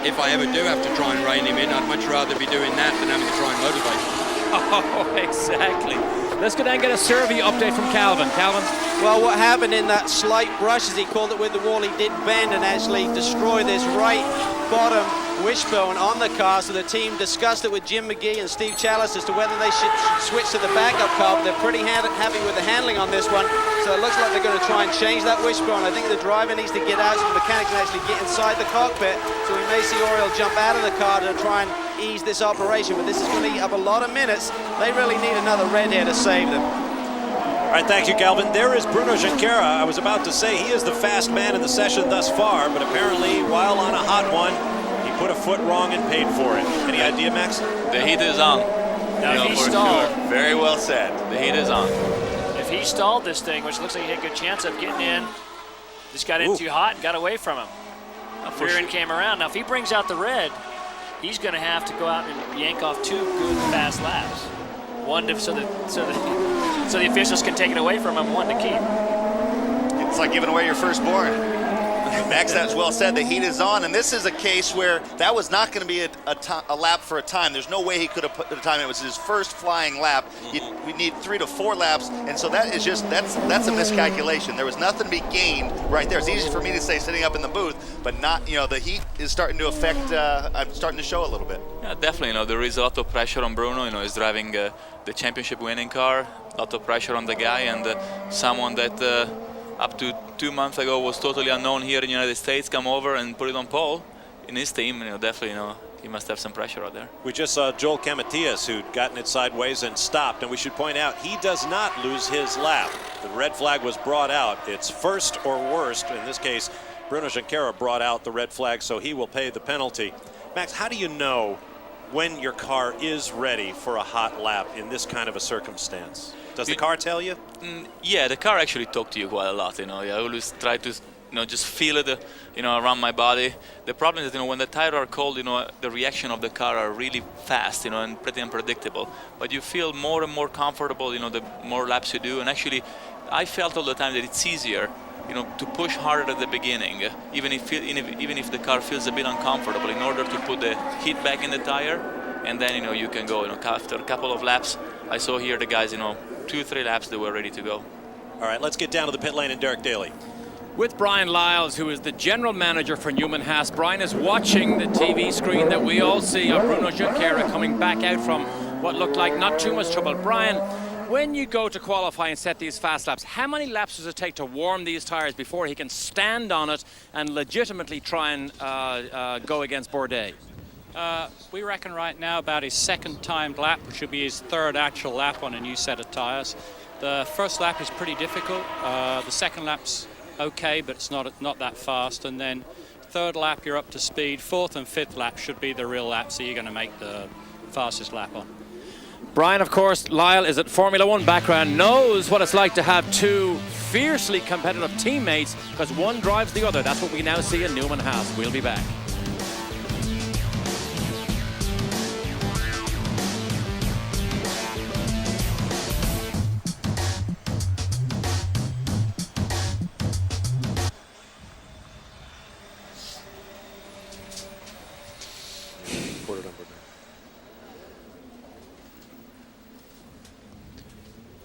If I ever do have to try and rein him in, I'd much rather be doing that than having to try and motivate him. Oh, exactly. Let's go down and get a survey update from Calvin. Calvin? Well, what happened in that slight brush, as he called it, with the wall, he did bend and actually destroy this right bottom wishbone on the car. So the team discussed it with Jim McGee and Steve Chalice as to whether they should switch to the backup car, but they're pretty happy with the handling on this one. So it looks like they're going to try and change that wishbone. I think the driver needs to get out so the mechanics can actually get inside the cockpit. So we may see Oriol jump out of the car to try and ease this operation, but this is going to eat up a lot of minutes. They really need another red here to save them. All right, thank you, Calvin. There is Bruno Junqueira. I was about to say he is the fast man in the session thus far, but apparently, while on a hot one, he put a foot wrong and paid for it. Any idea, Max? The heat is on. Now, if he stalled, Very well said. The heat is on. if he stalled this thing, which looks like he had a good chance of getting in, just got in too hot and got away from him. Rear end came around. Now, if he brings out the red, he's going to have to go out and yank off 2 good fast laps. One to, so the officials can take it away from him, one to keep. It's like giving away your firstborn. Max, that's well said. The heat is on, and this is a case where that was not going to be a lap for a time. There's no way he could have put the time. It was his first flying lap. We need 3 to 4 laps, and so that is just that's a miscalculation. There was nothing to be gained right there. It's easy for me to say sitting up in the booth, but not. The heat is starting to affect. I'm starting to show a little bit. Yeah, definitely. There is a lot of pressure on Bruno. He's driving the championship-winning car. A lot of pressure on the guy, and someone that. Up to 2 months ago was totally unknown here in the United States, come over and put it on Paul in his team. Definitely, he must have some pressure out there. We just saw Joel Camatias, who'd gotten it sideways and stopped, and we should point out he does not lose his lap. The red flag was brought out. It's first or worst. In this case, Bruno Junqueira brought out the red flag, so he will pay the penalty. Max, how do you know when your car is ready for a hot lap in this kind of a circumstance? Does the car tell you? Yeah, the car actually talks to you quite a lot. I always try to just feel it, around my body. The problem is, when the tires are cold, the reaction of the car are really fast, and pretty unpredictable. But you feel more and more comfortable, the more laps you do. And actually, I felt all the time that it's easier, to push harder at the beginning, even if the car feels a bit uncomfortable, in order to put the heat back in the tire, and then you can go. After a couple of laps, I saw here the guys, 2-3 laps, they were ready to go. All right, let's get down to the pit lane and Derek Daly. With Brian Lyles, who is the general manager for Newman Haas. Brian is watching the TV screen that we all see of Bruno Junqueira coming back out from what looked like not too much trouble. Brian, when you go to qualify and set these fast laps, how many laps does it take to warm these tires before he can stand on it and legitimately try and go against Bourdais? We reckon right now about his second timed lap, which will be his third actual lap on a new set of tires. The first lap is pretty difficult. The second lap's okay, but it's not that fast. And then third lap, you're up to speed. Fourth and fifth lap should be the real lap, so you're going to make the fastest lap on. Brian, of course, Lyle is at Formula One background, knows what it's like to have two fiercely competitive teammates, because one drives the other. That's what we now see in Newman Haas. We'll be back.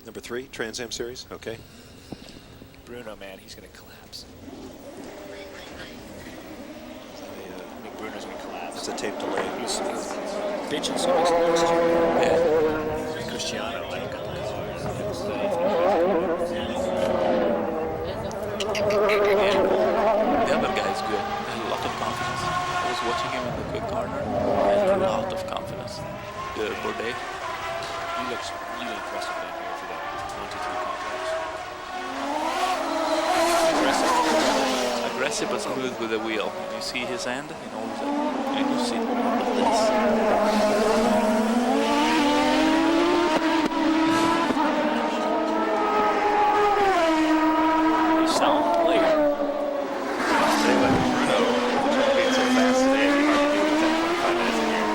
Number 3, Trans Am Series, okay. Bruno, man, he's going to collapse. I think Bruno's going to collapse. It's a tape delay. He's bitching so much last year. Yeah. Cristiano, I don't got the car. The other guy is good. He has a lot of confidence. I was watching him in the quick corner. He has a lot of confidence. The Bourdais. He looks really impressive down here for that 1-2-3 contracts. Aggressive but smooth with the wheel. You see his hand, you see He's sound player. Being so fast today, it'd be hard to do with that 25 minutes in here.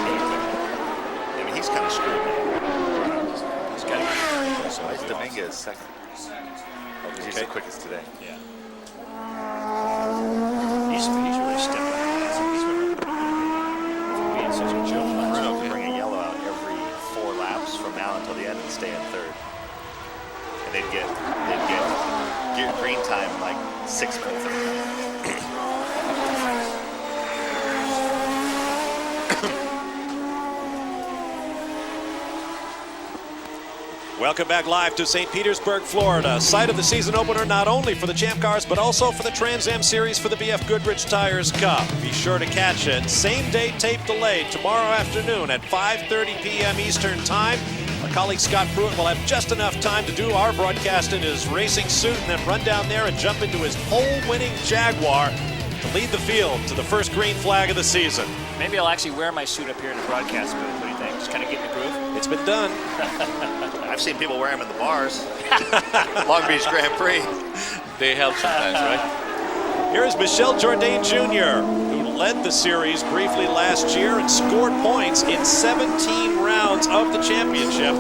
I mean, he's kind of screwed. He's got to so it's Dominguez second. Oh, because he's the quickest today. Yeah. He's really stepped up. He's been being such a joke. Bruno can bring a yellow out every 4 laps from now until the end and stay in third. And they'd get green time in like 6 minutes at a time. Welcome back live to St. Petersburg, Florida, site of the season opener not only for the Champ Cars but also for the Trans Am Series for the BF Goodrich Tires Cup. Be sure to catch it. Same day tape delay tomorrow afternoon at 5:30 p.m. Eastern Time. Our colleague Scott Pruitt will have just enough time to do our broadcast in his racing suit and then run down there and jump into his pole-winning Jaguar to lead the field to the first green flag of the season. Maybe I'll actually wear my suit up here in the broadcast booth. What do you think? Just kind of get in the groove? It's been done. I've seen people wear them in the bars. Long Beach Grand Prix. They help sometimes, right? Here is Michel Jourdain Jr., who led the series briefly last year and scored points in 17 rounds of the championship.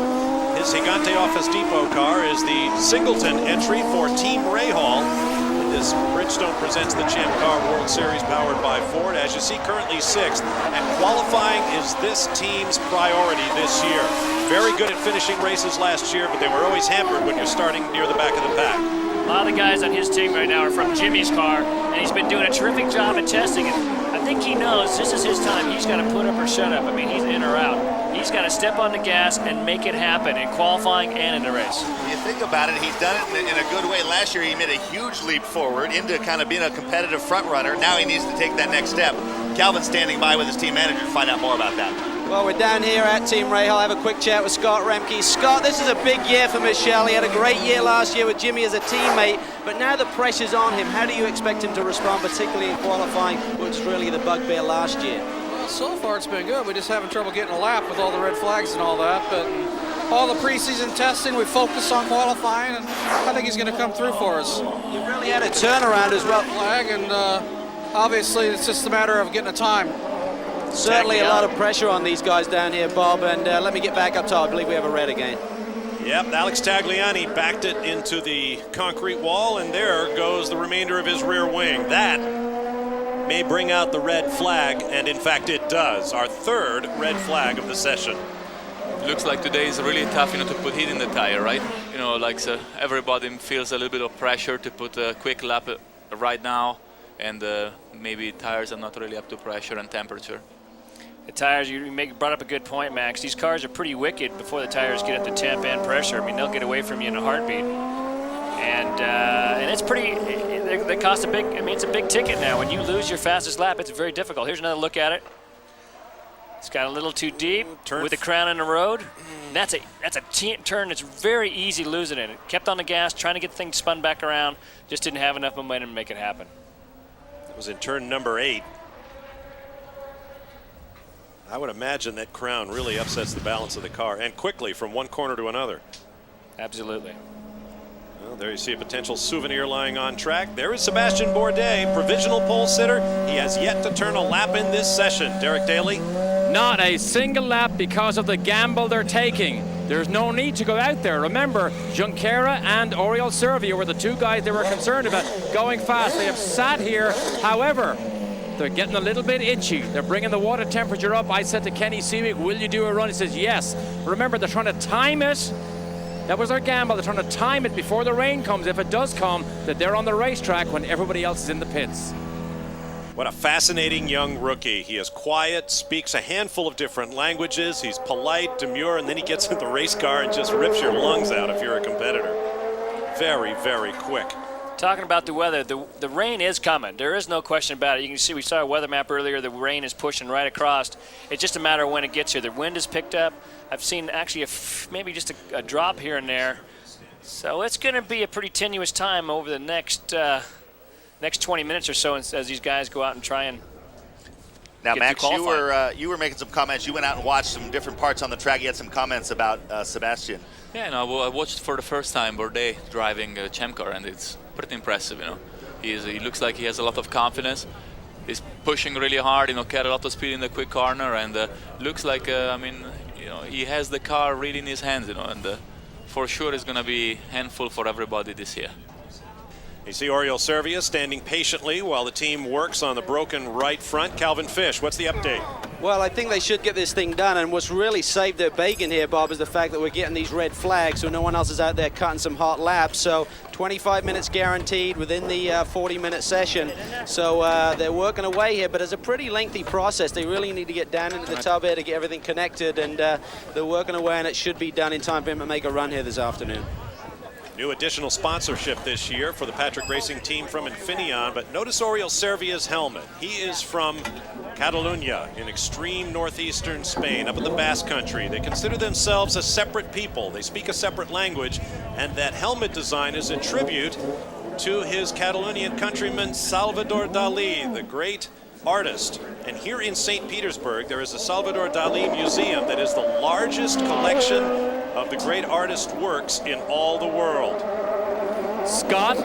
His Gigante Office Depot car is the Singleton entry for Team Rahal. This Bridgestone presents the Champ Car World Series powered by Ford. As you see, currently 6th. And qualifying is this team's priority this year. Very good at finishing races last year, but they were always hampered when you're starting near the back of the pack. A lot of the guys on his team right now are from Jimmy's car, and he's been doing a terrific job at testing it. I think he knows this is his time. He's got to put up or shut up. I mean, he's in or out. He's got to step on the gas and make it happen in qualifying and in the race. When you think about it, he's done it in a good way. Last year, he made a huge leap forward into kind of being a competitive front runner. Now he needs to take that next step. Calvin's standing by with his team manager to find out more about that. Well, we're down here at Team Rahal. I'll have a quick chat with Scott Remke. Scott, this is a big year for Michel. He had a great year last year with Jimmy as a teammate, but now the pressure's on him. How do you expect him to respond, particularly in qualifying, which was really the bugbear last year? Well, so far it's been good. We just having trouble getting a lap with all the red flags and all that, but all the preseason testing. We focused on qualifying, and I think he's going to come through for us. You really had a turnaround as well. Flag, and obviously it's just a matter of getting a time. Certainly a lot of pressure on these guys down here, Bob, and let me get back up top. I believe we have a red again. Yep, Alex Tagliani backed it into the concrete wall, and there goes the remainder of his rear wing. That may bring out the red flag, and in fact it does. Our third red flag of the session. Looks like today is really tough, to put heat in the tire, right? Everybody feels a little bit of pressure to put a quick lap right now, and maybe tires are not really up to pressure and temperature. The tires, you brought up a good point, Max. These cars are pretty wicked before the tires get up to temp and pressure. I mean, they'll get away from you in a heartbeat. And it's pretty, they cost a big, it's a big ticket now. When you lose your fastest lap, it's very difficult. Here's another look at it. It's got a little too deep with the crown in the road. And that's a turn that's very easy losing it. It kept on the gas, trying to get the thing spun back around, just didn't have enough momentum to make it happen. It was in turn number 8. I would imagine that crown really upsets the balance of the car, and quickly from one corner to another. Absolutely. Well, there you see a potential souvenir lying on track. There is Sebastian Bourdais, provisional pole sitter. He has yet to turn a lap in this session. Derek Daly? Not a single lap because of the gamble they're taking. There's no need to go out there. Remember, Junqueira and Oriol Servia were the two guys they were concerned about going fast. They have sat here. However, they're getting a little bit itchy. They're bringing the water temperature up. I said to Kenny Seawick, will you do a run? He says, yes. Remember, they're trying to time it. That was their gamble. They're trying to time it before the rain comes. If it does come, that they're on the racetrack when everybody else is in the pits. What a fascinating young rookie. He is quiet, speaks a handful of different languages. He's polite, demure, and then he gets in the race car and just rips your lungs out if you're a competitor. Very, very quick. Talking about the weather, the rain is coming. There is no question about it. You can see, we saw a weather map earlier. The rain is pushing right across. It's just a matter of when it gets here. The wind has picked up. I've seen actually maybe just a drop here and there. So it's going to be a pretty tenuous time over the next 20 minutes or so as these guys go out and try and Now, get Max, through you were making some comments. You went out and watched some different parts on the track. You had some comments about Sebastian. Yeah, I watched for the first time Bourdais driving a Champ car, and it's pretty impressive. He looks like he has a lot of confidence. He's pushing really hard. Got a lot of speed in the quick corner, and looks like he has the car really in his hands. And for sure it's going to be a handful for everybody this year. You see Oriol Servia standing patiently while the team works on the broken right front. Calvin Fish, what's the update? Well, I think they should get this thing done, and what's really saved their bacon here, Bob, is the fact that we're getting these red flags, so no one else is out there cutting some hot laps. So 25 minutes guaranteed within the 40-minute session. So they're working away here, but it's a pretty lengthy process. They really need to get down into the tub here to get everything connected, and they're working away, and it should be done in time for him to make a run here this afternoon. New additional sponsorship this year for the Patrick Racing team from Infineon, but notice Oriol Servia's helmet. He is from Catalunya in extreme northeastern Spain, up in the Basque Country. They consider themselves a separate people. They speak a separate language, and that helmet design is a tribute to his Catalonian countryman Salvador Dalí, the great artist. And here in St. Petersburg, there is a Salvador Dalí museum that is the largest collection of the great artist's works in all the world. Scott?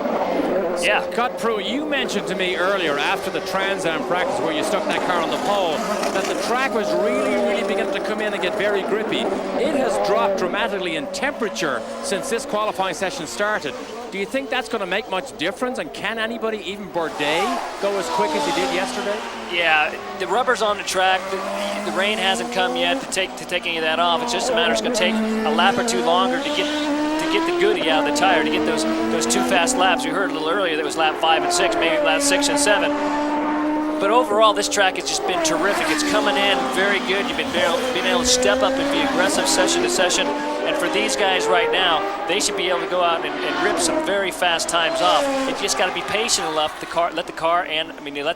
Yeah. Scott Prix, you mentioned to me earlier after the Trans Am practice where you stuck that car on the pole that the track was really beginning to come in and get very grippy. It has dropped dramatically in temperature since this qualifying session started. Do you think that's going to make much difference? And can anybody, even Bourdais, go as quick as he did yesterday? Yeah, the rubber's on the track. The rain hasn't come yet to take any of that off. It's just a matter. It's going to take a lap or two longer to get the goodie out of the tire, to get those two fast laps. We heard a little earlier that was lap 5 and 6, maybe lap 6 and 7. But overall, this track has just been terrific. It's coming in very good. You've been able to step up and be aggressive session to session. And for these guys right now, they should be able to go out and rip some very fast times off. You just got to be patient enough. Let the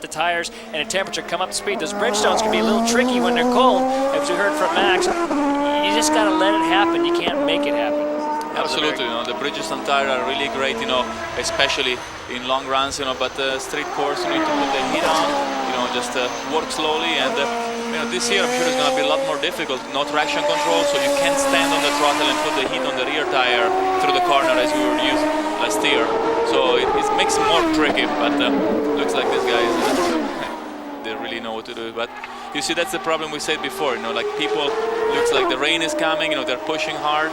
tires and the temperature come up to speed. Those Bridgestones can be a little tricky when they're cold, as we heard from Max. You just got to let it happen. You can't make it happen. Absolutely, the Bridgestone tires are really great, especially in long runs, but street course, you need to put the heat on, just work slowly, and This year I'm sure it's going to be a lot more difficult. No traction control, so you can't stand on the throttle and put the heat on the rear tire through the corner as we were using last year. So it makes it more tricky, but looks like these guys, they really know what to do. But you see, that's the problem we said before, like people, looks like the rain is coming, they're pushing hard,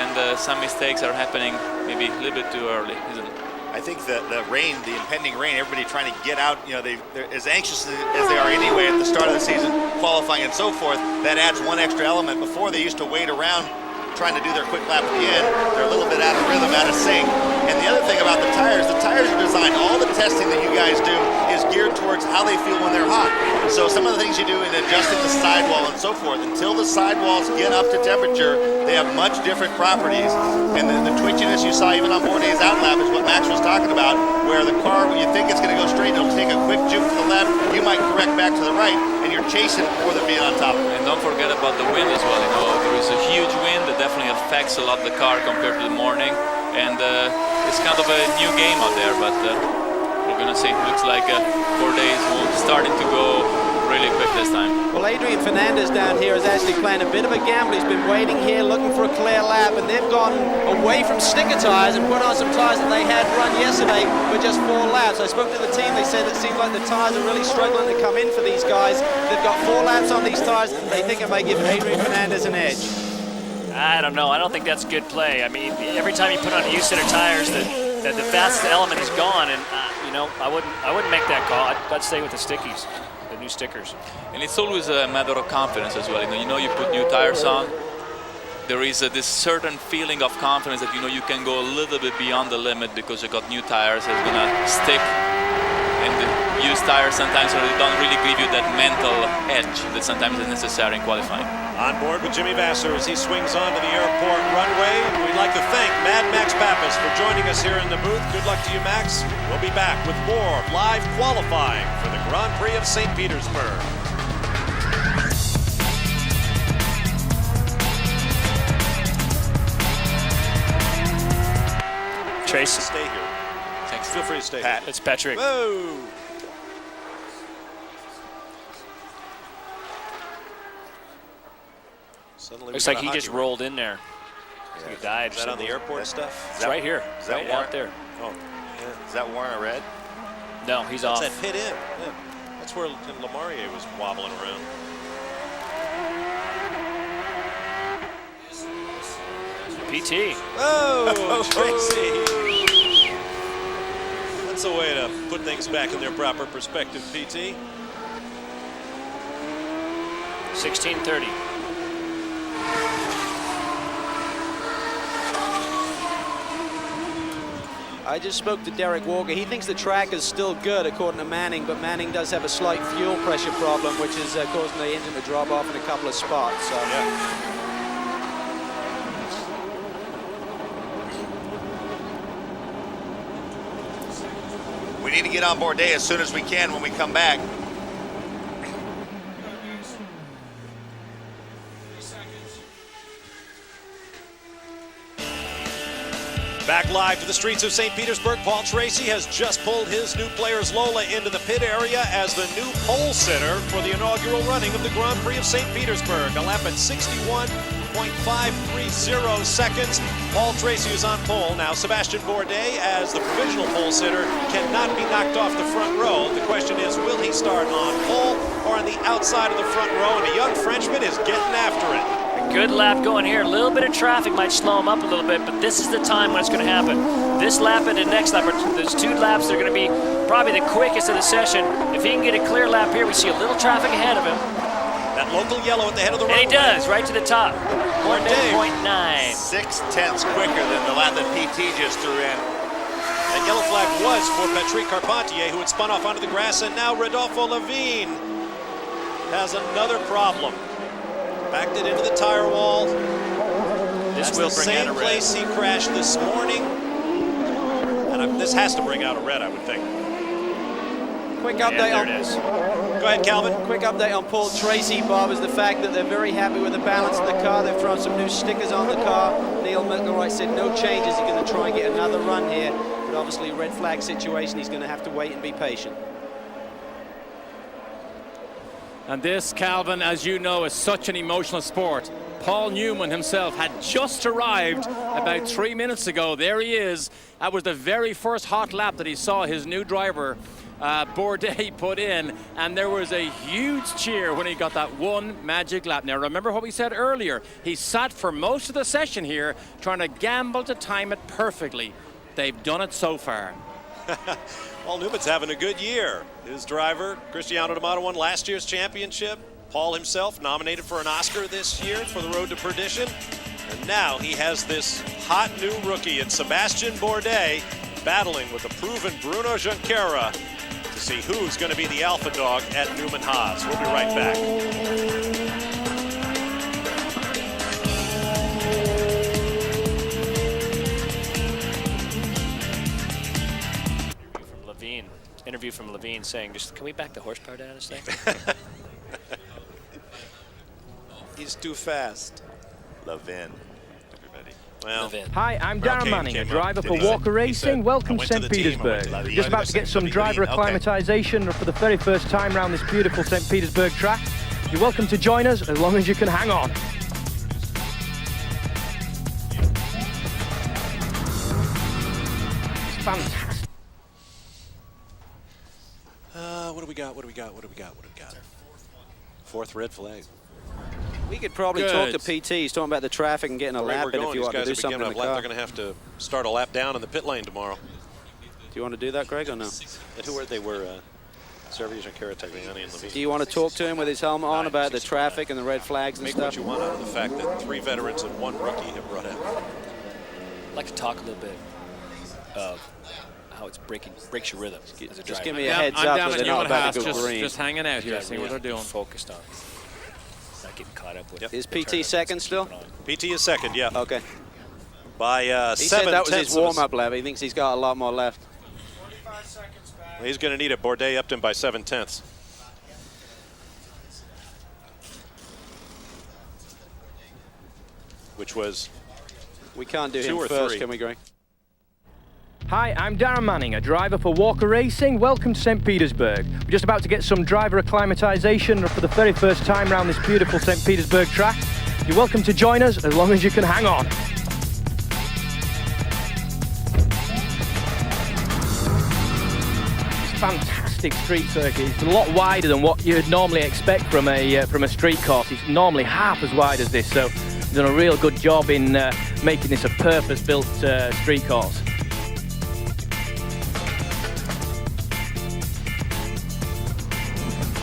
and some mistakes are happening maybe a little bit too early, isn't it? I think the rain, the impending rain, everybody trying to get out, they're as anxious as they are anyway at the start of the season, qualifying and so forth. That adds one extra element. Before they used to wait around trying to do their quick lap at the end. They're a little bit out of rhythm, out of sync. And the other thing about the tires are designed, all the testing that you guys do is geared towards how they feel when they're hot. So some of the things you do in adjusting the sidewall and so forth, until the sidewalls get up to temperature, they have much different properties. And the twitchiness you saw even on Bourdais' outlap is what Max was talking about, where the car, when you think it's going to go straight, it'll take a quick juke to the left, you might correct back to the right, and you're chasing more than being on top of it. And don't forget about the wind as well. There is a huge wind that definitely affects a lot the car compared to the morning, and it's kind of a new game out there, but we're gonna see. Looks like Bourdais will starting to go really quick this time. Well, Adrian Fernandez down here is actually playing a bit of a gamble. He's been waiting here looking for a clear lap, and they've gone away from sticker tires and put on some tires that they had run yesterday with just 4 laps. I spoke to the team. They said it seems like the tires are really struggling to come in for these guys. They've got 4 laps on these tires. They think it may give Adrian Fernandez an edge. I don't know. I don't think that's good play. I mean, every time you put on a U-set of tires, the fastest element is gone, and I wouldn't make that call. I'd stay with the stickies, the new stickers. And it's always a matter of confidence as well. You put new tires on. There is this certain feeling of confidence that you can go a little bit beyond the limit because you got new tires that's gonna stick. And the used tires sometimes don't really give you that mental edge that sometimes is necessary in qualifying. On board with Jimmy Vasser as he swings onto the airport runway. We'd like to thank Mad Max Pappas for joining us here in the booth. Good luck to you, Max. We'll be back with more live qualifying for the Grand Prix of St. Petersburg. Trace, stay here. Thanks. Feel free to stay. Pat. It's Patrick. Whoa. Suddenly looks like he just rolled in there. Yeah. He died. Is that on the airport stuff? It's right here. Is that right out there. Oh, yeah. Is that Warner Red? No, he's That's off. that pit in. Yeah. That's where Lemarier was wobbling around. PT. Oh, Tracy. That's a way to put things back in their proper perspective, PT. 16:30. I just spoke to Derek Walker. He thinks the track is still good, according to Manning, but Manning does have a slight fuel pressure problem, which is causing the engine to drop off in a couple of spots. So. Yeah. We need to get on Bourdais as soon as we can when we come back. Back live to the streets of St. Petersburg, Paul Tracy has just pulled his new Players Lola into the pit area as the new pole sitter for the inaugural running of the Grand Prix of St. Petersburg. A lap at 61.530 seconds. Paul Tracy is on pole. Now Sebastian Bourdais, as the provisional pole sitter, cannot be knocked off the front row. The question is, will he start on pole or on the outside of the front row? And a young Frenchman is getting after it. Good lap going here. A little bit of traffic might slow him up a little bit, but this is the time when it's going to happen. This lap and the next lap, there's 2 laps that are going to be probably the quickest of the session. If he can get a clear lap here, we see a little traffic ahead of him. That local yellow at the head of the runway. And he does, right to the top. 1.9. 6/10 quicker than the lap that PT just threw in. That yellow flag was for Patrick Carpentier, who had spun off onto the grass, and now Rodolfo Levine has another problem. Backed it into the tire wall. This That's will the bring same out a red. place he crashed this morning. And this has to bring out a red, I would think. Quick update on. There it is. Go ahead, Calvin. Quick update on Paul Tracy, Bob, is the fact that they're very happy with the balance of the car. They've thrown some new stickers on the car. Neil McElroy said no changes. He's going to try and get another run here. But obviously, red flag situation, he's going to have to wait and be patient. And this, Calvin, as you know, is such an emotional sport. Paul Newman himself had just arrived about 3 minutes ago. There he is. That was the very first hot lap that he saw his new driver, Bourdais, put in. And there was a huge cheer when he got that one magic lap. Now, remember what we said earlier. He sat for most of the session here trying to gamble to time it perfectly. They've done it so far. Paul Newman's having a good year. His driver, Cristiano D'Amato, won last year's championship. Paul himself nominated for an Oscar this year for The Road to Perdition. And now he has this hot new rookie in Sebastian Bourdais battling with the proven Bruno Junqueira to see who's going to be the alpha dog at Newman Haas. We'll be right back. Interview from Levine saying, just can we back the horsepower down a second? He's too fast. Levin. Everybody. Well, hi, I'm Darren Manning, a driver for Walker Racing. Welcome to St Petersburg. Just about to get some driver acclimatization for the very first time around this beautiful St Petersburg track. You're welcome to join us as long as you can hang on. It's fantastic. What do we got? What do we got? What do we got? What do we got? Fourth red flag. We could probably talk to PT. He's talking about the traffic and getting a lap in if you want to do something in the car. They're going to have to start a lap down in the pit lane tomorrow. Do you want to do that, Greg, or no? And who were they? Were Sergio Junqueira, Tagliani, and Levine. Do you want to talk to him with his helmet on about the traffic and the red flags and Make stuff? what you want out of the fact that 3 veterans and 1 rookie have brought out. I'd like to talk a little bit of how it breaks your rhythm as a driver. Just give me a heads up that they're not about to go green. Just hanging out here, seeing what they're doing. Focused on not getting caught up with. Yep. Is PT second still? PT is second, yeah. Okay. By 7 He said that was his warm-up lap. He thinks he's got a lot more left. He's going to need it. Bourdais upped him by 7/10. Which was we can't do 2 him or first, 3. can we, Greg? Hi, I'm Darren Manning, a driver for Walker Racing. Welcome to St Petersburg. We're just about to get some driver acclimatization for the very first time around this beautiful St Petersburg track. You're welcome to join us as long as you can hang on. It's a fantastic street circuit. It's a lot wider than what you'd normally expect from a street course. It's normally half as wide as this, so they've done a real good job in making this a purpose-built street course.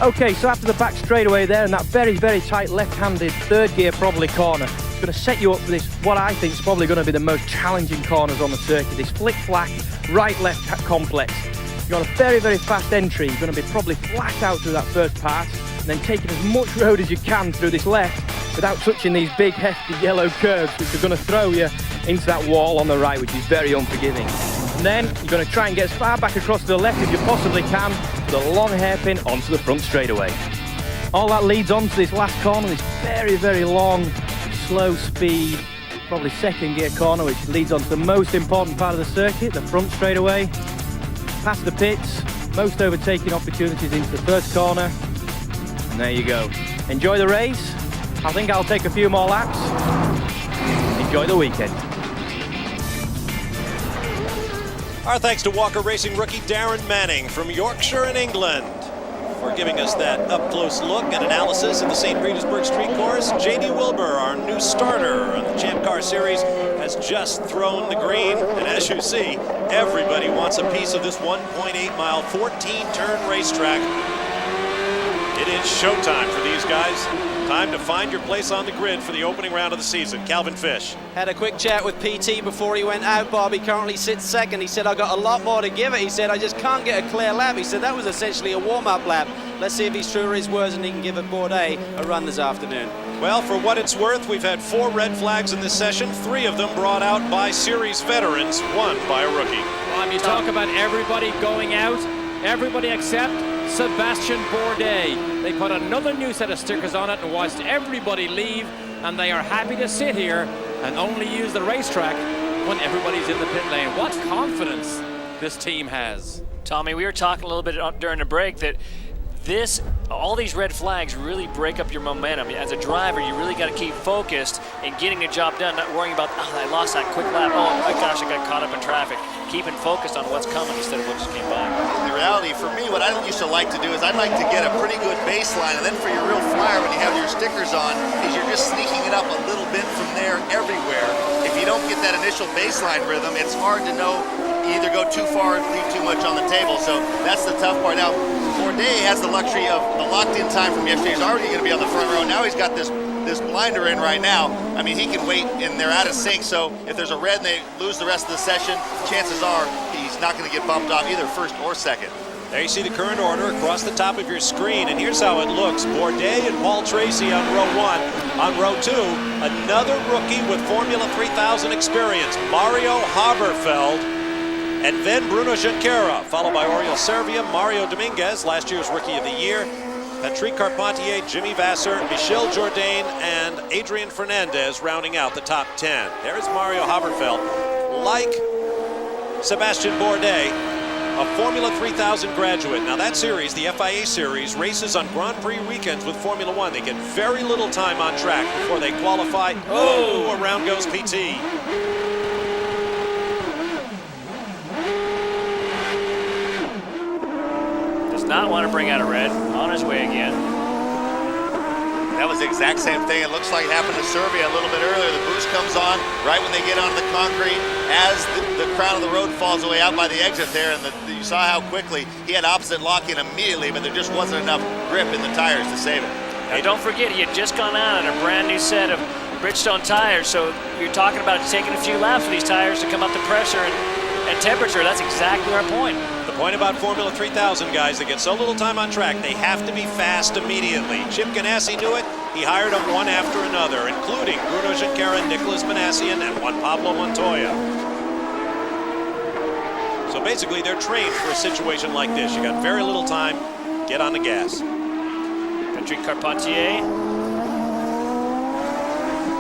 Okay, so after the back straightaway there and that very, very tight left-handed third gear probably corner, it's going to set you up for this, what I think is probably going to be the most challenging corners on the circuit, this flick-flack right-left complex. You're on a very, very fast entry. You're going to be probably flat out through that first pass and then taking as much road as you can through this left without touching these big, hefty yellow curves, which are going to throw you into that wall on the right, which is very unforgiving. And then you're going to try and get as far back across to the left as you possibly can with a long hairpin onto the front straightaway. All that leads on to this last corner, this very, very long, slow speed, probably second gear corner, which leads on to the most important part of the circuit, the front straightaway. Past the pits, most overtaking opportunities into the first corner. And there you go. Enjoy the race. I think I'll take a few more laps. Enjoy the weekend. Our thanks to Walker Racing rookie Darren Manning from Yorkshire in England for giving us that up-close look and analysis of the St. Petersburg Street Course. J.D. Wilbur, our new starter on the Champ Car Series, has just thrown the green. And as you see, everybody wants a piece of this 1.8-mile, 14-turn racetrack. It is showtime for these guys. Time to find your place on the grid for the opening round of the season. Calvin Fish. Had a quick chat with PT before he went out, Bob. He currently sits second. He said, I got a lot more to give it. He said, I just can't get a clear lap. He said, that was essentially a warm-up lap. Let's see if he's true to his words and he can give it Bourdais a run this afternoon. Well, for what it's worth, we've had 4 red flags in this session, 3 of them brought out by series veterans, 1 by a rookie. Well, you talk about everybody going out, everybody except Sebastian Bourdais. They put another new set of stickers on it and watched everybody leave, and they are happy to sit here and only use the racetrack when everybody's in the pit lane. What confidence this team has. Tommy, we were talking a little bit during the break that all these red flags really break up your momentum. As a driver, you really got to keep focused and getting the job done, not worrying about, oh, I lost that quick lap. Oh my gosh, I got caught up in traffic. Keeping focused on what's coming instead of what just came by. The reality, for me, what I used to like to do is I'd like to get a pretty good baseline, and then for your real flyer, when you have your stickers on, is you're just sneaking it up a little bit from there everywhere. If you don't get that initial baseline rhythm, it's hard to know. You either go too far or leave too much on the table, so that's the tough part. Now, Bourdais has the luxury of the locked-in time from yesterday. He's already going to be on the front row. Now he's got this blinder in right now. I mean, he can wait, and they're out of sync, so if there's a red and they lose the rest of the session, chances are he's not going to get bumped off either first or second. There you see the current order across the top of your screen, and here's how it looks. Bourdais and Paul Tracy on row 1. On row 2, another rookie with Formula 3000 experience, Mario Haberfeld, and then Bruno Junqueira, followed by Oriol Servia, Mario Dominguez, last year's Rookie of the Year, Patrick Carpentier, Jimmy Vasser, Michel Jourdain, and Adrian Fernandez rounding out the top 10. There is Mario Haberfeld. Like Sebastian Bourdais, a Formula 3000 graduate. Now that series, the FIA series, races on Grand Prix weekends with Formula 1. They get very little time on track before they qualify. Oh, around goes PT. Not want to bring out a red. On his way again. That was the exact same thing. It looks like it happened to Serbia a little bit earlier. The boost comes on right when they get onto the concrete as the crown of the road falls away out by the exit there, and you saw how quickly he had opposite lock-in immediately, but there just wasn't enough grip in the tires to save it. Hey, don't forget, he had just gone out on a brand new set of Bridgestone tires, so you're talking about taking a few laps for these tires to come up to pressure and temperature. That's exactly our point. The point about Formula 3000 guys, they get so little time on track, they have to be fast immediately. Chip Ganassi knew it. He hired them one after another, including Bruno Junqueira, Nicolas Manassian, and Juan Pablo Montoya. So basically, they're trained for a situation like this. You got very little time, get on the gas. Patrick Carpentier.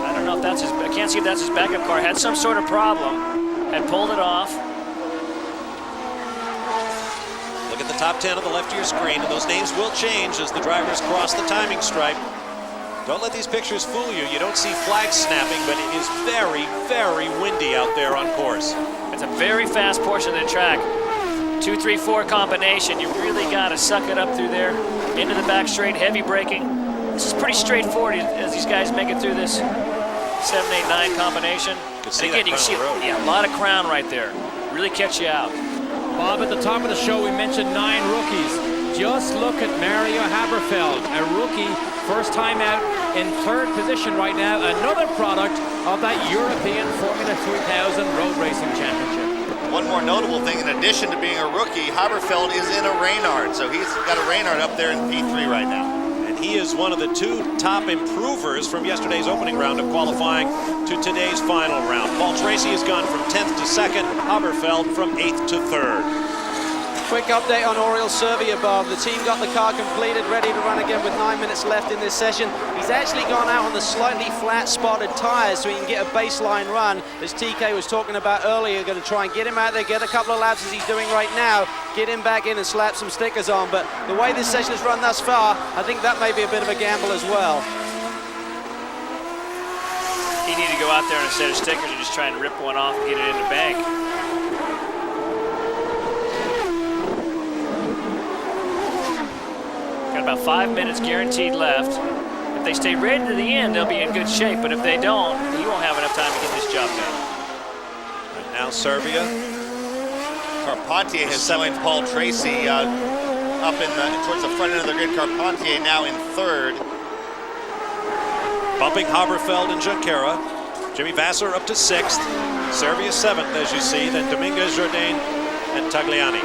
I don't know if that's I can't see if that's his backup car. Had some sort of problem and pulled it off. Look at the top 10 on the left of your screen, and those names will change as the drivers cross the timing stripe. Don't let these pictures fool you. You don't see flags snapping, but it is very, very windy out there on course. It's a very fast portion of the track. 2, 3, 4 combination. You really got to suck it up through there. Into the back straight, heavy braking. This is pretty straightforward as these guys make it through this 7, 8, 9 combination. And again, you can see a lot of crown right there. Really catch you out. Bob, at the top of the show, we mentioned 9 rookies. Just look at Mario Haberfeld, a rookie, first time out in 3rd position right now. Another product of that European Formula 3000 Road Racing Championship. One more notable thing, in addition to being a rookie, Haberfeld is in a Reynard, so he's got a Reynard up there in P3 right now. And he is one of the 2 top improvers from yesterday's opening round of qualifying to today's final round. Paul Tracy has gone from 10th to 2nd, Haberfeld from 8th to 3rd. Quick update on Oriol Servia, Bob. The team got the car completed, ready to run again with 9 minutes left in this session. He's actually gone out on the slightly flat spotted tires so he can get a baseline run, as TK was talking about earlier. Going to try and get him out there, get a couple of laps as he's doing right now, get him back in and slap some stickers on. But the way this session has run thus far, I think that may be a bit of a gamble as well. He needed to go out there and instead of stickers, just try and rip one off and get it in the bank. Got about 5 minutes guaranteed left. If they stay ready to the end, they'll be in good shape. But if they don't, he won't have enough time to get this job done. And now Serbia. Carpentier has joined Paul Tracy up towards the front end of the grid. Carpentier now in 3rd. Bumping Haberfeld and Junqueira. Jimmy Vasser up to 6th. Serbia 7th, as you see. Then Dominguez, Jourdain, and Tagliani.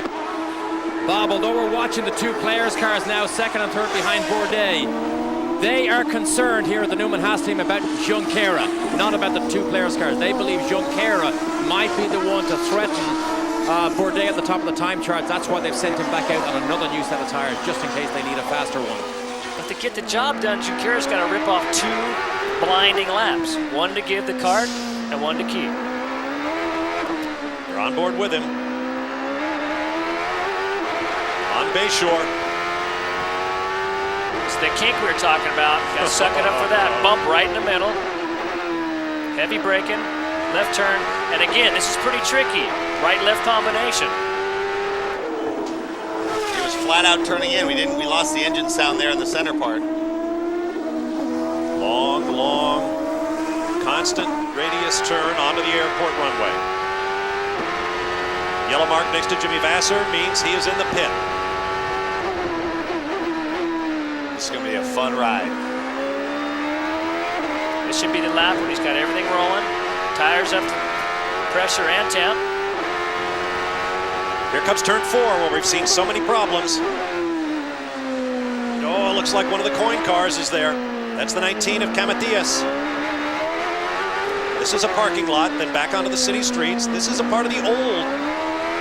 Bob, although we're watching the 2 players' cars now, 2nd and 3rd behind Bourdais, they are concerned here at the Newman Haas team about Junqueira, not about the 2 players' cars. They believe Junqueira might be the one to threaten Bourdais at the top of the time charts. That's why they've sent him back out on another new set of tires, just in case they need a faster one. But to get the job done, Junqueira's got to rip off 2 blinding laps. One to give the kart and one to keep. They're on board with him. On Bayshore. It's the kink we were talking about. Got to suck it up for that. Bump right in the middle. Heavy braking, left turn, and again, this is pretty tricky. Right-left combination. He was flat out turning in. We lost the engine sound there in the center part. Long, constant radius turn onto the airport runway. Yellow mark next to Jimmy Vasser means he is in the pit. This is going to be a fun ride. This should be the lap when he's got everything rolling. Tires up to pressure and temp. Here comes turn 4 where we've seen so many problems. Oh, it looks like one of the coin cars is there. That's the 19 of Camathias. This is a parking lot, then back onto the city streets. This is a part of the old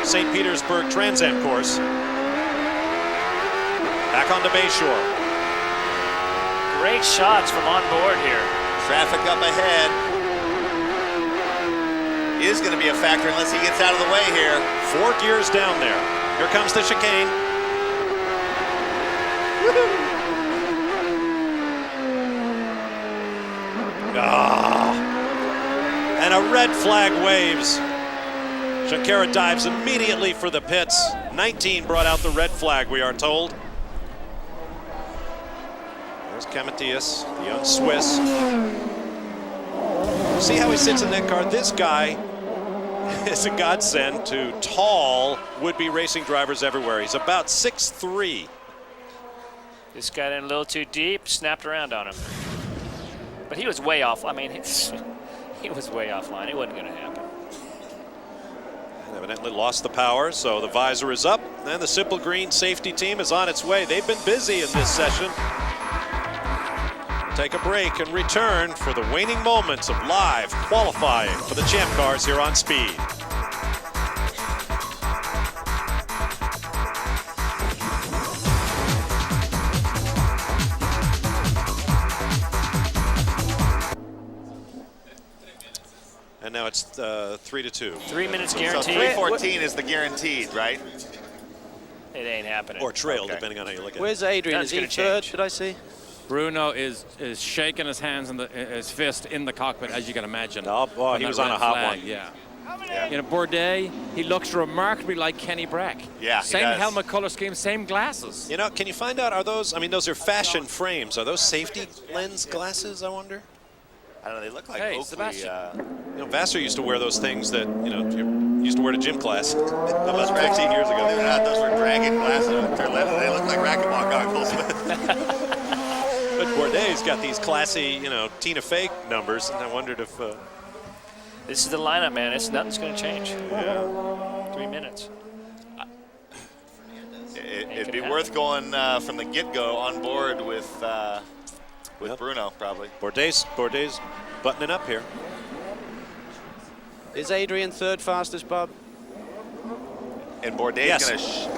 St. Petersburg Trans Am course. Back onto Bayshore. Great shots from on board here. Traffic up ahead is going to be a factor unless he gets out of the way here. 4 gears down there. Here comes the chicane. And a red flag waves. Shankara dives immediately for the pits. 19 brought out the red flag, we are told. There's Camathias, the young Swiss. See how he sits in that car? This guy is a godsend to tall would-be racing drivers everywhere. He's about 6'3". This got in a little too deep, snapped around on him. But he was way off. I mean, he was way offline. It wasn't going to happen. And evidently lost the power, so the visor is up, and the Simple Green safety team is on its way. They've been busy in this session. Take a break and return for the waning moments of live qualifying for the Champ Cars here on Speed. And now it's 3-2. 3 minutes guaranteed. So 3:14 is the guaranteed, right? It ain't happening. Or trail, depending on how you look at it. Where's Adrian? Is he third, did I see? Bruno is shaking his hands and his fist in the cockpit, as you can imagine. Oh, boy, he was on a hot one. Yeah. You know, Bourdais, he looks remarkably like Kenny Brack. Yeah, he Same does. helmet color scheme, same glasses. You know, can you find out, are those, I mean, those are fashion frames. Are those safety lens glasses, I wonder? I don't know, they look like Hey, Oakley. Sebastian. You know, Vassar used to wear those things that, you know, you used to wear to gym class. About 15 years ago. They were not. Those were dragon glasses with their lenses. They look like racquetball goggles. But Bourdais got these classy, you know, Tina Fey numbers, and I wondered if... This is the lineup, man. Nothing's going to change. Yeah. 3 minutes. It'd be worth going from the get-go on board with Bruno, probably. Bourdais buttoning up here. Is Adrian third fastest, Bob? And Bourdais Yes. going to...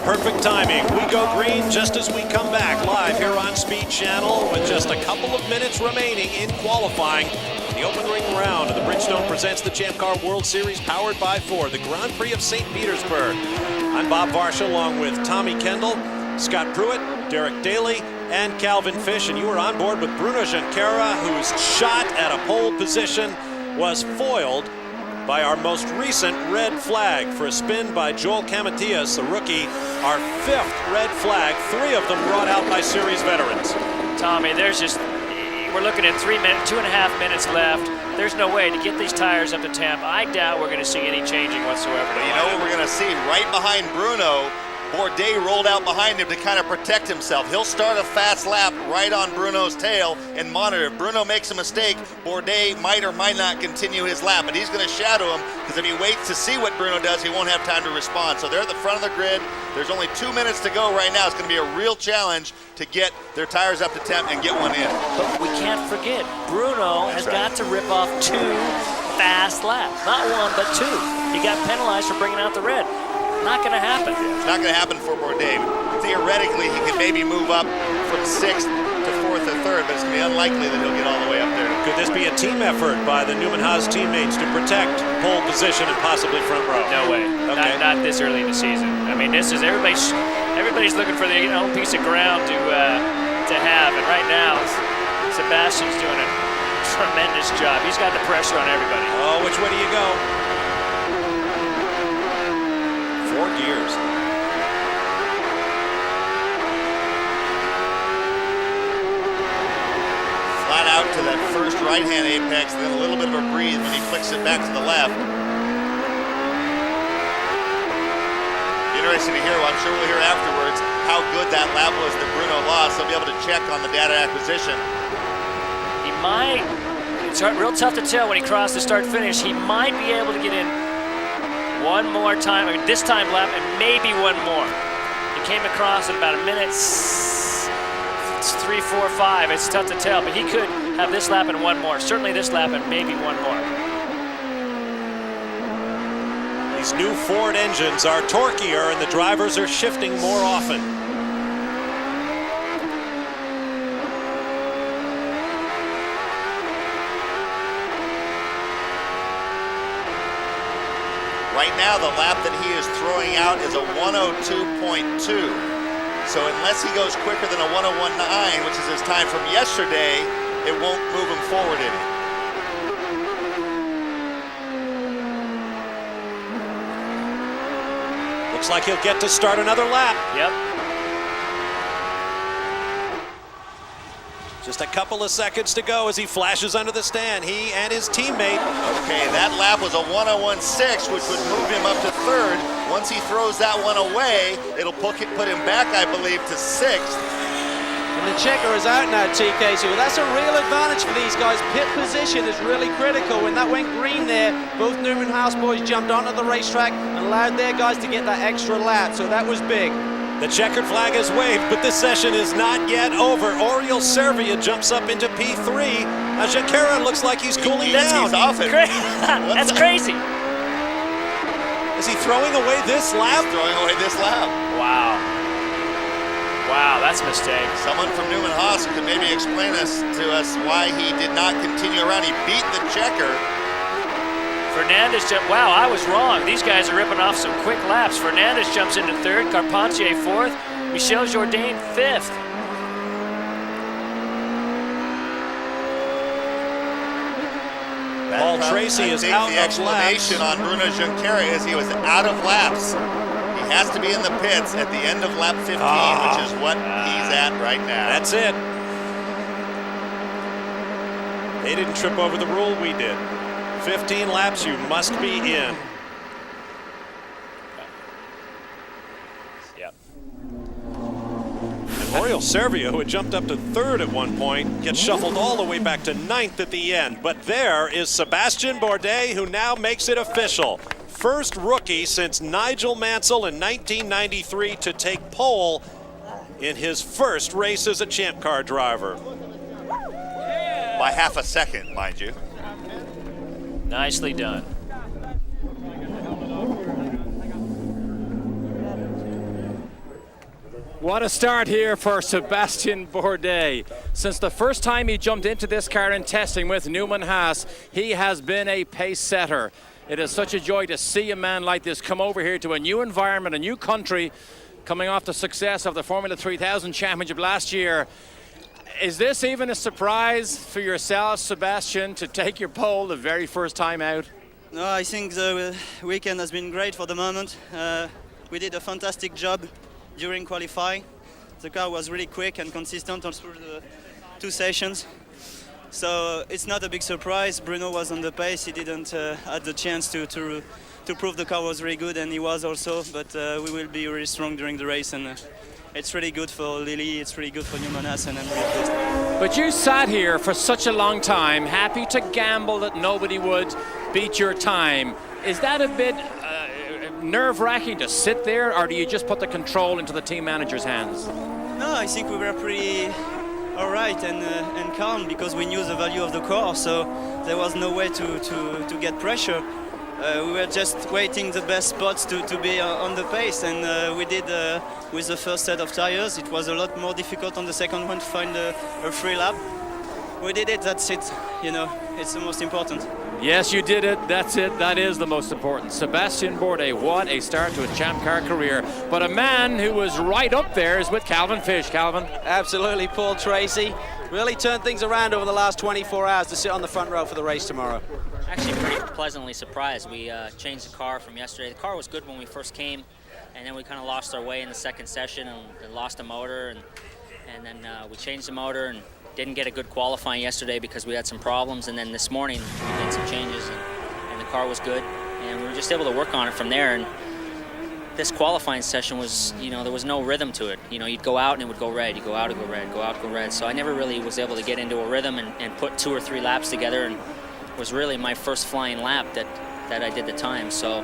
Perfect timing. We go green just as we come back live here on Speed Channel with just a couple of minutes remaining in qualifying. The open ring round of the Bridgestone presents the Champ Car World Series powered by Ford, the Grand Prix of St. Petersburg. I'm Bob Varsha along with Tommy Kendall, Scott Pruitt, Derek Daly, and Calvin Fish, and you are on board with Bruno Junqueira, whose shot at a pole position was foiled by our most recent red flag for a spin by Joel Camathias, the rookie, our 5th red flag, 3 of them brought out by series veterans. Tommy, we're looking at 2.5 minutes left. There's no way to get these tires up to temp. I doubt we're going to see any changing whatsoever. But you know what we're going to see? Right behind Bruno, Bourdais rolled out behind him to kind of protect himself. He'll start a fast lap right on Bruno's tail and monitor. If Bruno makes a mistake, Bourdais might or might not continue his lap, but he's going to shadow him because if he waits to see what Bruno does, he won't have time to respond. So they're at the front of the grid. There's only 2 minutes to go right now. It's going to be a real challenge to get their tires up to temp and get one in. But we can't forget, Bruno has got to rip off 2 fast laps. Not 1, but 2. He got penalized for bringing out the red. Not going to happen. It's not going to happen for Bourdais. Theoretically, he can maybe move up from 6th to 4th or 3rd, but it's going to be unlikely that he'll get all the way up there. Could this be a team effort by the Newman Haas teammates to protect pole position and possibly front row? No way. Okay. Not this early in the season. I mean, this is everybody Everybody's looking for their own piece of ground to have, and right now Sebastian's doing a tremendous job. He's got the pressure on everybody. Oh, which way do you go? 4 gears. Flat out to that first right-hand apex, then a little bit of a breathe when he flicks it back to the left. Interesting to hear, I'm sure we'll hear afterwards, how good that lap was that Bruno lost. He'll be able to check on the data acquisition. He might, it's real tough to tell when he crossed the start-finish, he might be able to get in one more time, or this time lap, and maybe one more. He came across at about a minute 3, 4, 5. It's tough to tell, but he could have this lap and one more. Certainly this lap and maybe one more. These new Ford engines are torqueier and the drivers are shifting more often. Right now, the lap that he is throwing out is a 102.2. So unless he goes quicker than a 101.9, which is his time from yesterday, it won't move him forward any. Looks like he'll get to start another lap. Yep. Just a couple of seconds to go as he flashes under the stand, he and his teammate. Okay, that lap was a 101.6, which would move him up to third. Once he throws that one away, it'll put him back, I believe, to sixth. And the checker is out now, TK, so that's a real advantage for these guys. Pit position is really critical. When that went green there, both Newman Haas boys jumped onto the racetrack and allowed their guys to get that extra lap, so that was big. The checkered flag is waved, but this session is not yet over. Oriol Servia jumps up into P3. Now Jacquera looks like he's cooling down. He's off it. That's crazy. Is he throwing away this lap? He's throwing away this lap. Wow. Wow, that's a mistake. Someone from Newman Haas could maybe explain to us why he did not continue around. He beat the checker. Fernandez wow, I was wrong. These guys are ripping off some quick laps. Fernandez jumps into third, Carpentier fourth, Michel Jourdain fifth. Paul Tracy is out of laps. The explanation on Bruno Junqueira is he was out of laps. He has to be in the pits at the end of lap 15, which is what he's at right now. That's it. They didn't trip over the rule, we did. 15 laps, you must be in. Yep. And Oriol Servia, who had jumped up to third at one point, gets shuffled all the way back to ninth at the end. But there is Sebastian Bourdais, who now makes it official. First rookie since Nigel Mansell in 1993 to take pole in his first race as a Champ Car driver. By half a second, mind you. Nicely done. What a start here for Sebastian Bourdais. Since the first time he jumped into this car in testing with Newman Haas, he has been a pace setter. It is such a joy to see a man like this come over here to a new environment, a new country, coming off the success of the Formula 3000 Championship last year. Is this even a surprise for yourself, Sebastian, to take your pole the very first time out? No, I think the weekend has been great for the moment. We did a fantastic job during qualifying. The car was really quick and consistent all through the 2 sessions. So it's not a big surprise. Bruno was on the pace. He didn't have the chance to prove the car was really good, and he was also. But we will be really strong during the race, and it's really good for Lily. It's really good for Newman Haas, and I'm really pleased. But you sat here for such a long time, happy to gamble that nobody would beat your time. Is that a bit nerve-wracking to sit there, or do you just put the control into the team manager's hands? No, I think we were pretty all right and calm because we knew the value of the car, so there was no way to get pressure. We were just waiting the best spots to be on the pace, and we did with the first set of tires. It was a lot more difficult on the second one to find a free lap. we did it. That's it. You know, it's the most important. Yes, you did it. That's it. That is the most important. Sébastien Bourdais, what a start to a Champ Car career. But a man who was right up there is with Calvin Fish. Calvin. Absolutely, Paul Tracy. Really turned things around over the last 24 hours to sit on the front row for the race tomorrow. Actually pretty pleasantly surprised. We changed the car from yesterday. The car was good when we first came, and then we kind of lost our way in the second session and lost a motor, and then we changed the motor and didn't get a good qualifying yesterday because we had some problems, and then this morning we made some changes and the car was good, and we were just able to work on it from there. And this qualifying session was, you know, there was no rhythm to it. You know, you'd go out and it would go red, you go out and go red, go out, go red. So I never really was able to get into a rhythm and put 2 or 3 laps together, and it was really my first flying lap that I did the time. So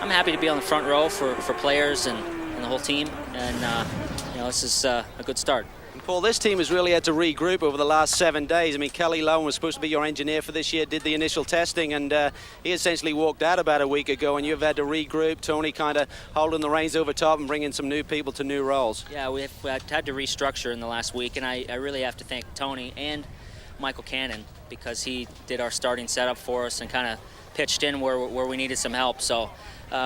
I'm happy to be on the front row for players and the whole team, and you know, this is a good start. And Paul, this team has really had to regroup over the last 7 days. I mean, Kelly Lowen was supposed to be your engineer for this year, did the initial testing, and he essentially walked out about a week ago, and you've had to regroup. Tony kind of holding the reins over top and bringing some new people to new roles. Yeah, we had to restructure in the last week, and I really have to thank Tony and Michael Cannon, because he did our starting setup for us and kind of pitched in where we needed some help. So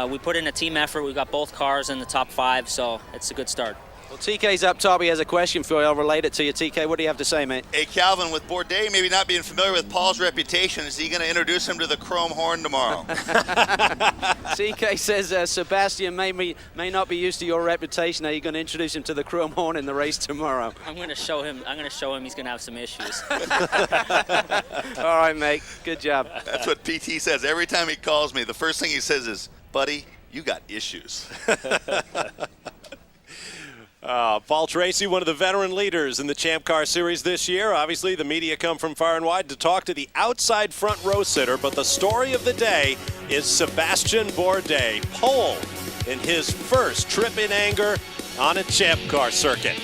we put in a team effort. We got both cars in the top 5, so it's a good start. Well, TK's up top. He has a question for you. I'll relate it to you. TK, what do you have to say, mate? Hey, Calvin, with Bourdais maybe not being familiar with Paul's reputation, is he going to introduce him to the chrome horn tomorrow? TK says Sébastien may not be used to your reputation. Are you going to introduce him to the chrome horn in the race tomorrow? I'm going to show him he's going to have some issues. All right, mate. Good job. That's what PT says. Every time he calls me, the first thing he says is, buddy, you got issues. Paul Tracy, one of the veteran leaders in the Champ Car Series this year. Obviously, the media come from far and wide to talk to the outside front row sitter, but the story of the day is Sébastien Bourdais, pole in his first trip in anger on a Champ Car circuit.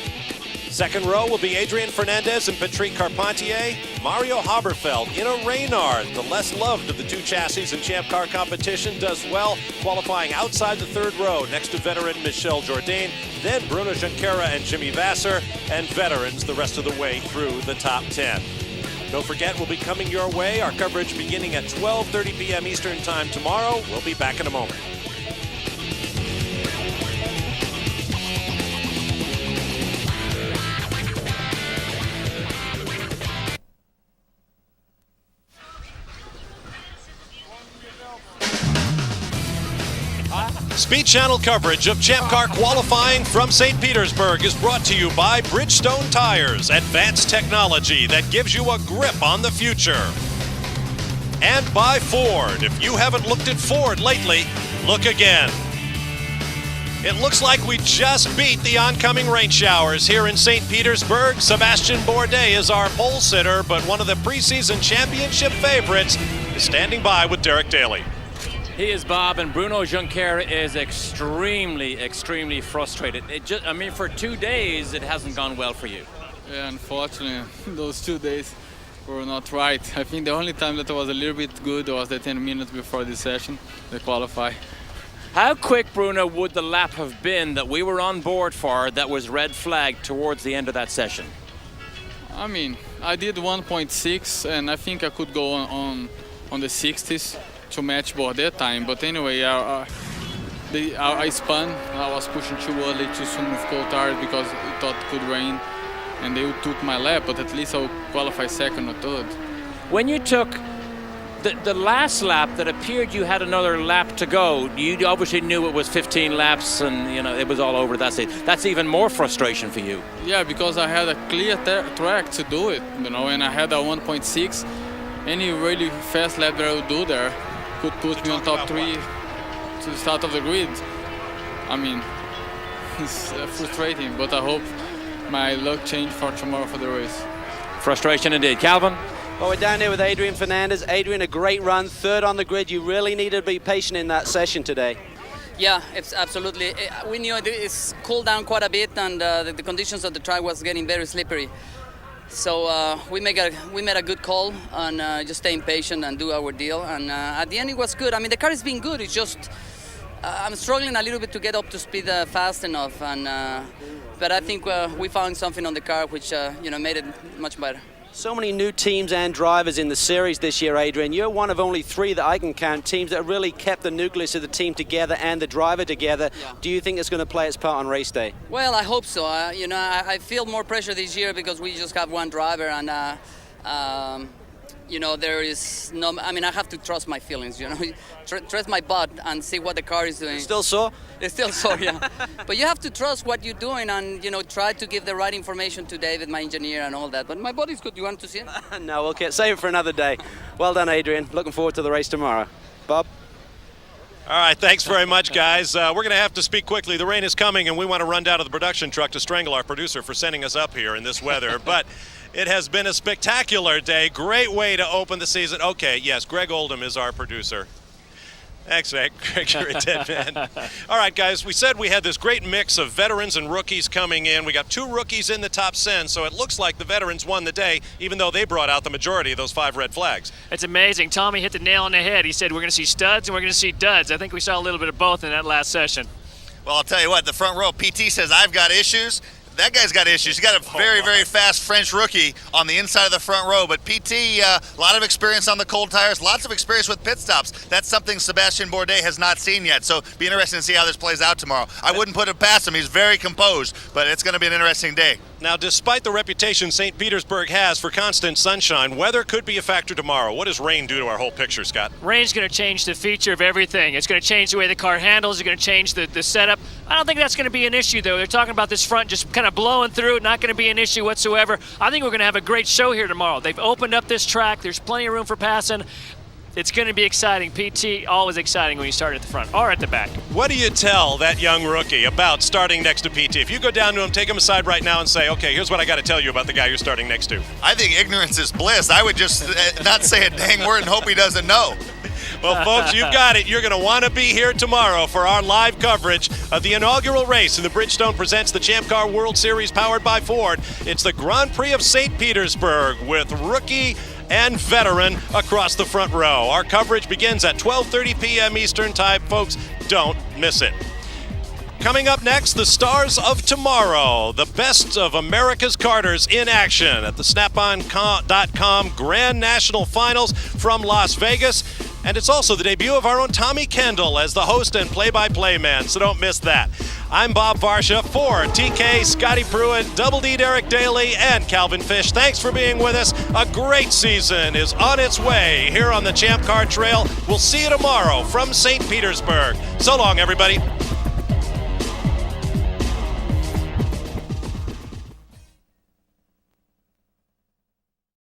Second row will be Adrian Fernandez and Patrick Carpentier. Mario Haberfeld in a Reynard, the less loved of the 2 chassis in Champ Car competition, does well, qualifying outside the third row next to veteran Michel Jourdain, then Bruno Junqueira and Jimmy Vasser, and veterans the rest of the way through the top 10. Don't forget, we'll be coming your way. Our coverage beginning at 12:30 p.m. Eastern Time tomorrow. We'll be back in a moment. Speed Channel coverage of Champ Car qualifying from St. Petersburg is brought to you by Bridgestone Tires, advanced technology that gives you a grip on the future. And by Ford. If you haven't looked at Ford lately, look again. It looks like we just beat the oncoming rain showers here in St. Petersburg. Sébastien Bourdais is our pole sitter, but one of the preseason championship favorites is standing by with Derek Daly. He is Bob, and Bruno Junqueira is extremely frustrated. I mean, for 2 days, it hasn't gone well for you. Yeah, unfortunately, those 2 days were not right. I think the only time that was a little bit good was the 10 minutes before this session, the qualify. How quick, Bruno, would the lap have been that we were on board for that was red flagged towards the end of that session? I mean, I did 1.6, and I think I could go on the 60s. To match Bourdais time, but anyway, I spun. I was pushing too early, too soon with cold tires because it thought it could rain, and they took my lap. But at least I'll qualify second or third. When you took the last lap, that appeared you had another lap to go. You obviously knew it was 15 laps, and you know it was all over. That's it. That's even more frustration for you. Yeah, because I had a clear track to do it, you know, and I had a 1.6. Any really fast lap that I would do there could put me on top 3 to the start of the grid. I mean, it's frustrating, but I hope my luck changed for tomorrow for the race. Frustration indeed. Calvin? Well, we're down there with Adrian Fernandez. Adrian, a great run, third on the grid. You really needed to be patient in that session today. Yeah, it's absolutely. We knew it's cooled down quite a bit, and the conditions of the track was getting very slippery. So we made a good call on just staying patient and do our deal. And at the end, it was good. I mean, the car has been good. It's just I'm struggling a little bit to get up to speed fast enough. And but I think we found something on the car which made it much better. So many new teams and drivers in the series this year, Adrian. You're one of only 3 that I can count teams that really kept the nucleus of the team together and the driver together. Yeah. Do you think it's going to play its part on race day? Well, I hope so. I feel more pressure this year because we just have one driver, and there is no. I mean, I have to trust my feelings. Trust my butt and see what the car is doing. Still sore? It's still sore, yeah. But you have to trust what you're doing, and try to give the right information to David, my engineer, and all that. But my body's good. You want to see it? No, we'll save it for another day. Well done, Adrian. Looking forward to the race tomorrow. Bob? All right, thanks very much, guys. We're going to have to speak quickly. The rain is coming, and we want to run down to the production truck to strangle our producer for sending us up here in this weather. But it has been a spectacular day. Great way to open the season. Okay, yes, Greg Oldham is our producer. Thanks, Greg. You're a dead man. All right, guys, we said we had this great mix of veterans and rookies coming in. We got 2 rookies in the top 10, so it looks like the veterans won the day, even though they brought out the majority of those 5 red flags. It's amazing. Tommy hit the nail on the head. He said we're going to see studs and we're going to see duds. I think we saw a little bit of both in that last session. Well, I'll tell you what, the front row, PT says, I've got issues. That guy's got issues. He's got a very, very fast French rookie on the inside of the front row. But PT, a lot of experience on the cold tires, lots of experience with pit stops. That's something Sebastien Bourdais has not seen yet. So be interesting to see how this plays out tomorrow. I wouldn't put it past him. He's very composed, but it's going to be an interesting day. Now, despite the reputation St. Petersburg has for constant sunshine, weather could be a factor tomorrow. What does rain do to our whole picture, Scott? Rain's going to change the feature of everything. It's going to change the way the car handles. It's going to change the setup. I don't think that's going to be an issue, though. They're talking about this front just kind of blowing through, not going to be an issue whatsoever. I think we're going to have a great show here tomorrow. They've opened up this track. There's plenty of room for passing. It's going to be exciting. PT, always exciting when you start at the front or at the back. What do you tell that young rookie about starting next to PT? If you go down to him, take him aside right now and say, okay, here's what I got to tell you about the guy you're starting next to. I think ignorance is bliss. I would just not say a dang word and hope he doesn't know. Well, folks, you've got it. You're going to want to be here tomorrow for our live coverage of the inaugural race in the Bridgestone Presents the Champ Car World Series powered by Ford. It's the Grand Prix of St. Petersburg with rookie and veteran across the front row. Our coverage begins at 12:30 p.m. Eastern Time. Folks, don't miss it. Coming up next, the stars of tomorrow, the best of America's karters in action at the Snap-on.com Grand National Finals from Las Vegas. And it's also the debut of our own Tommy Kendall as the host and play-by-play man, so don't miss that. I'm Bob Varsha for TK, Scotty Pruitt, Double D Derek Daly, and Calvin Fish. Thanks for being with us. A great season is on its way here on the Champ Car Trail. We'll see you tomorrow from St. Petersburg. So long, everybody.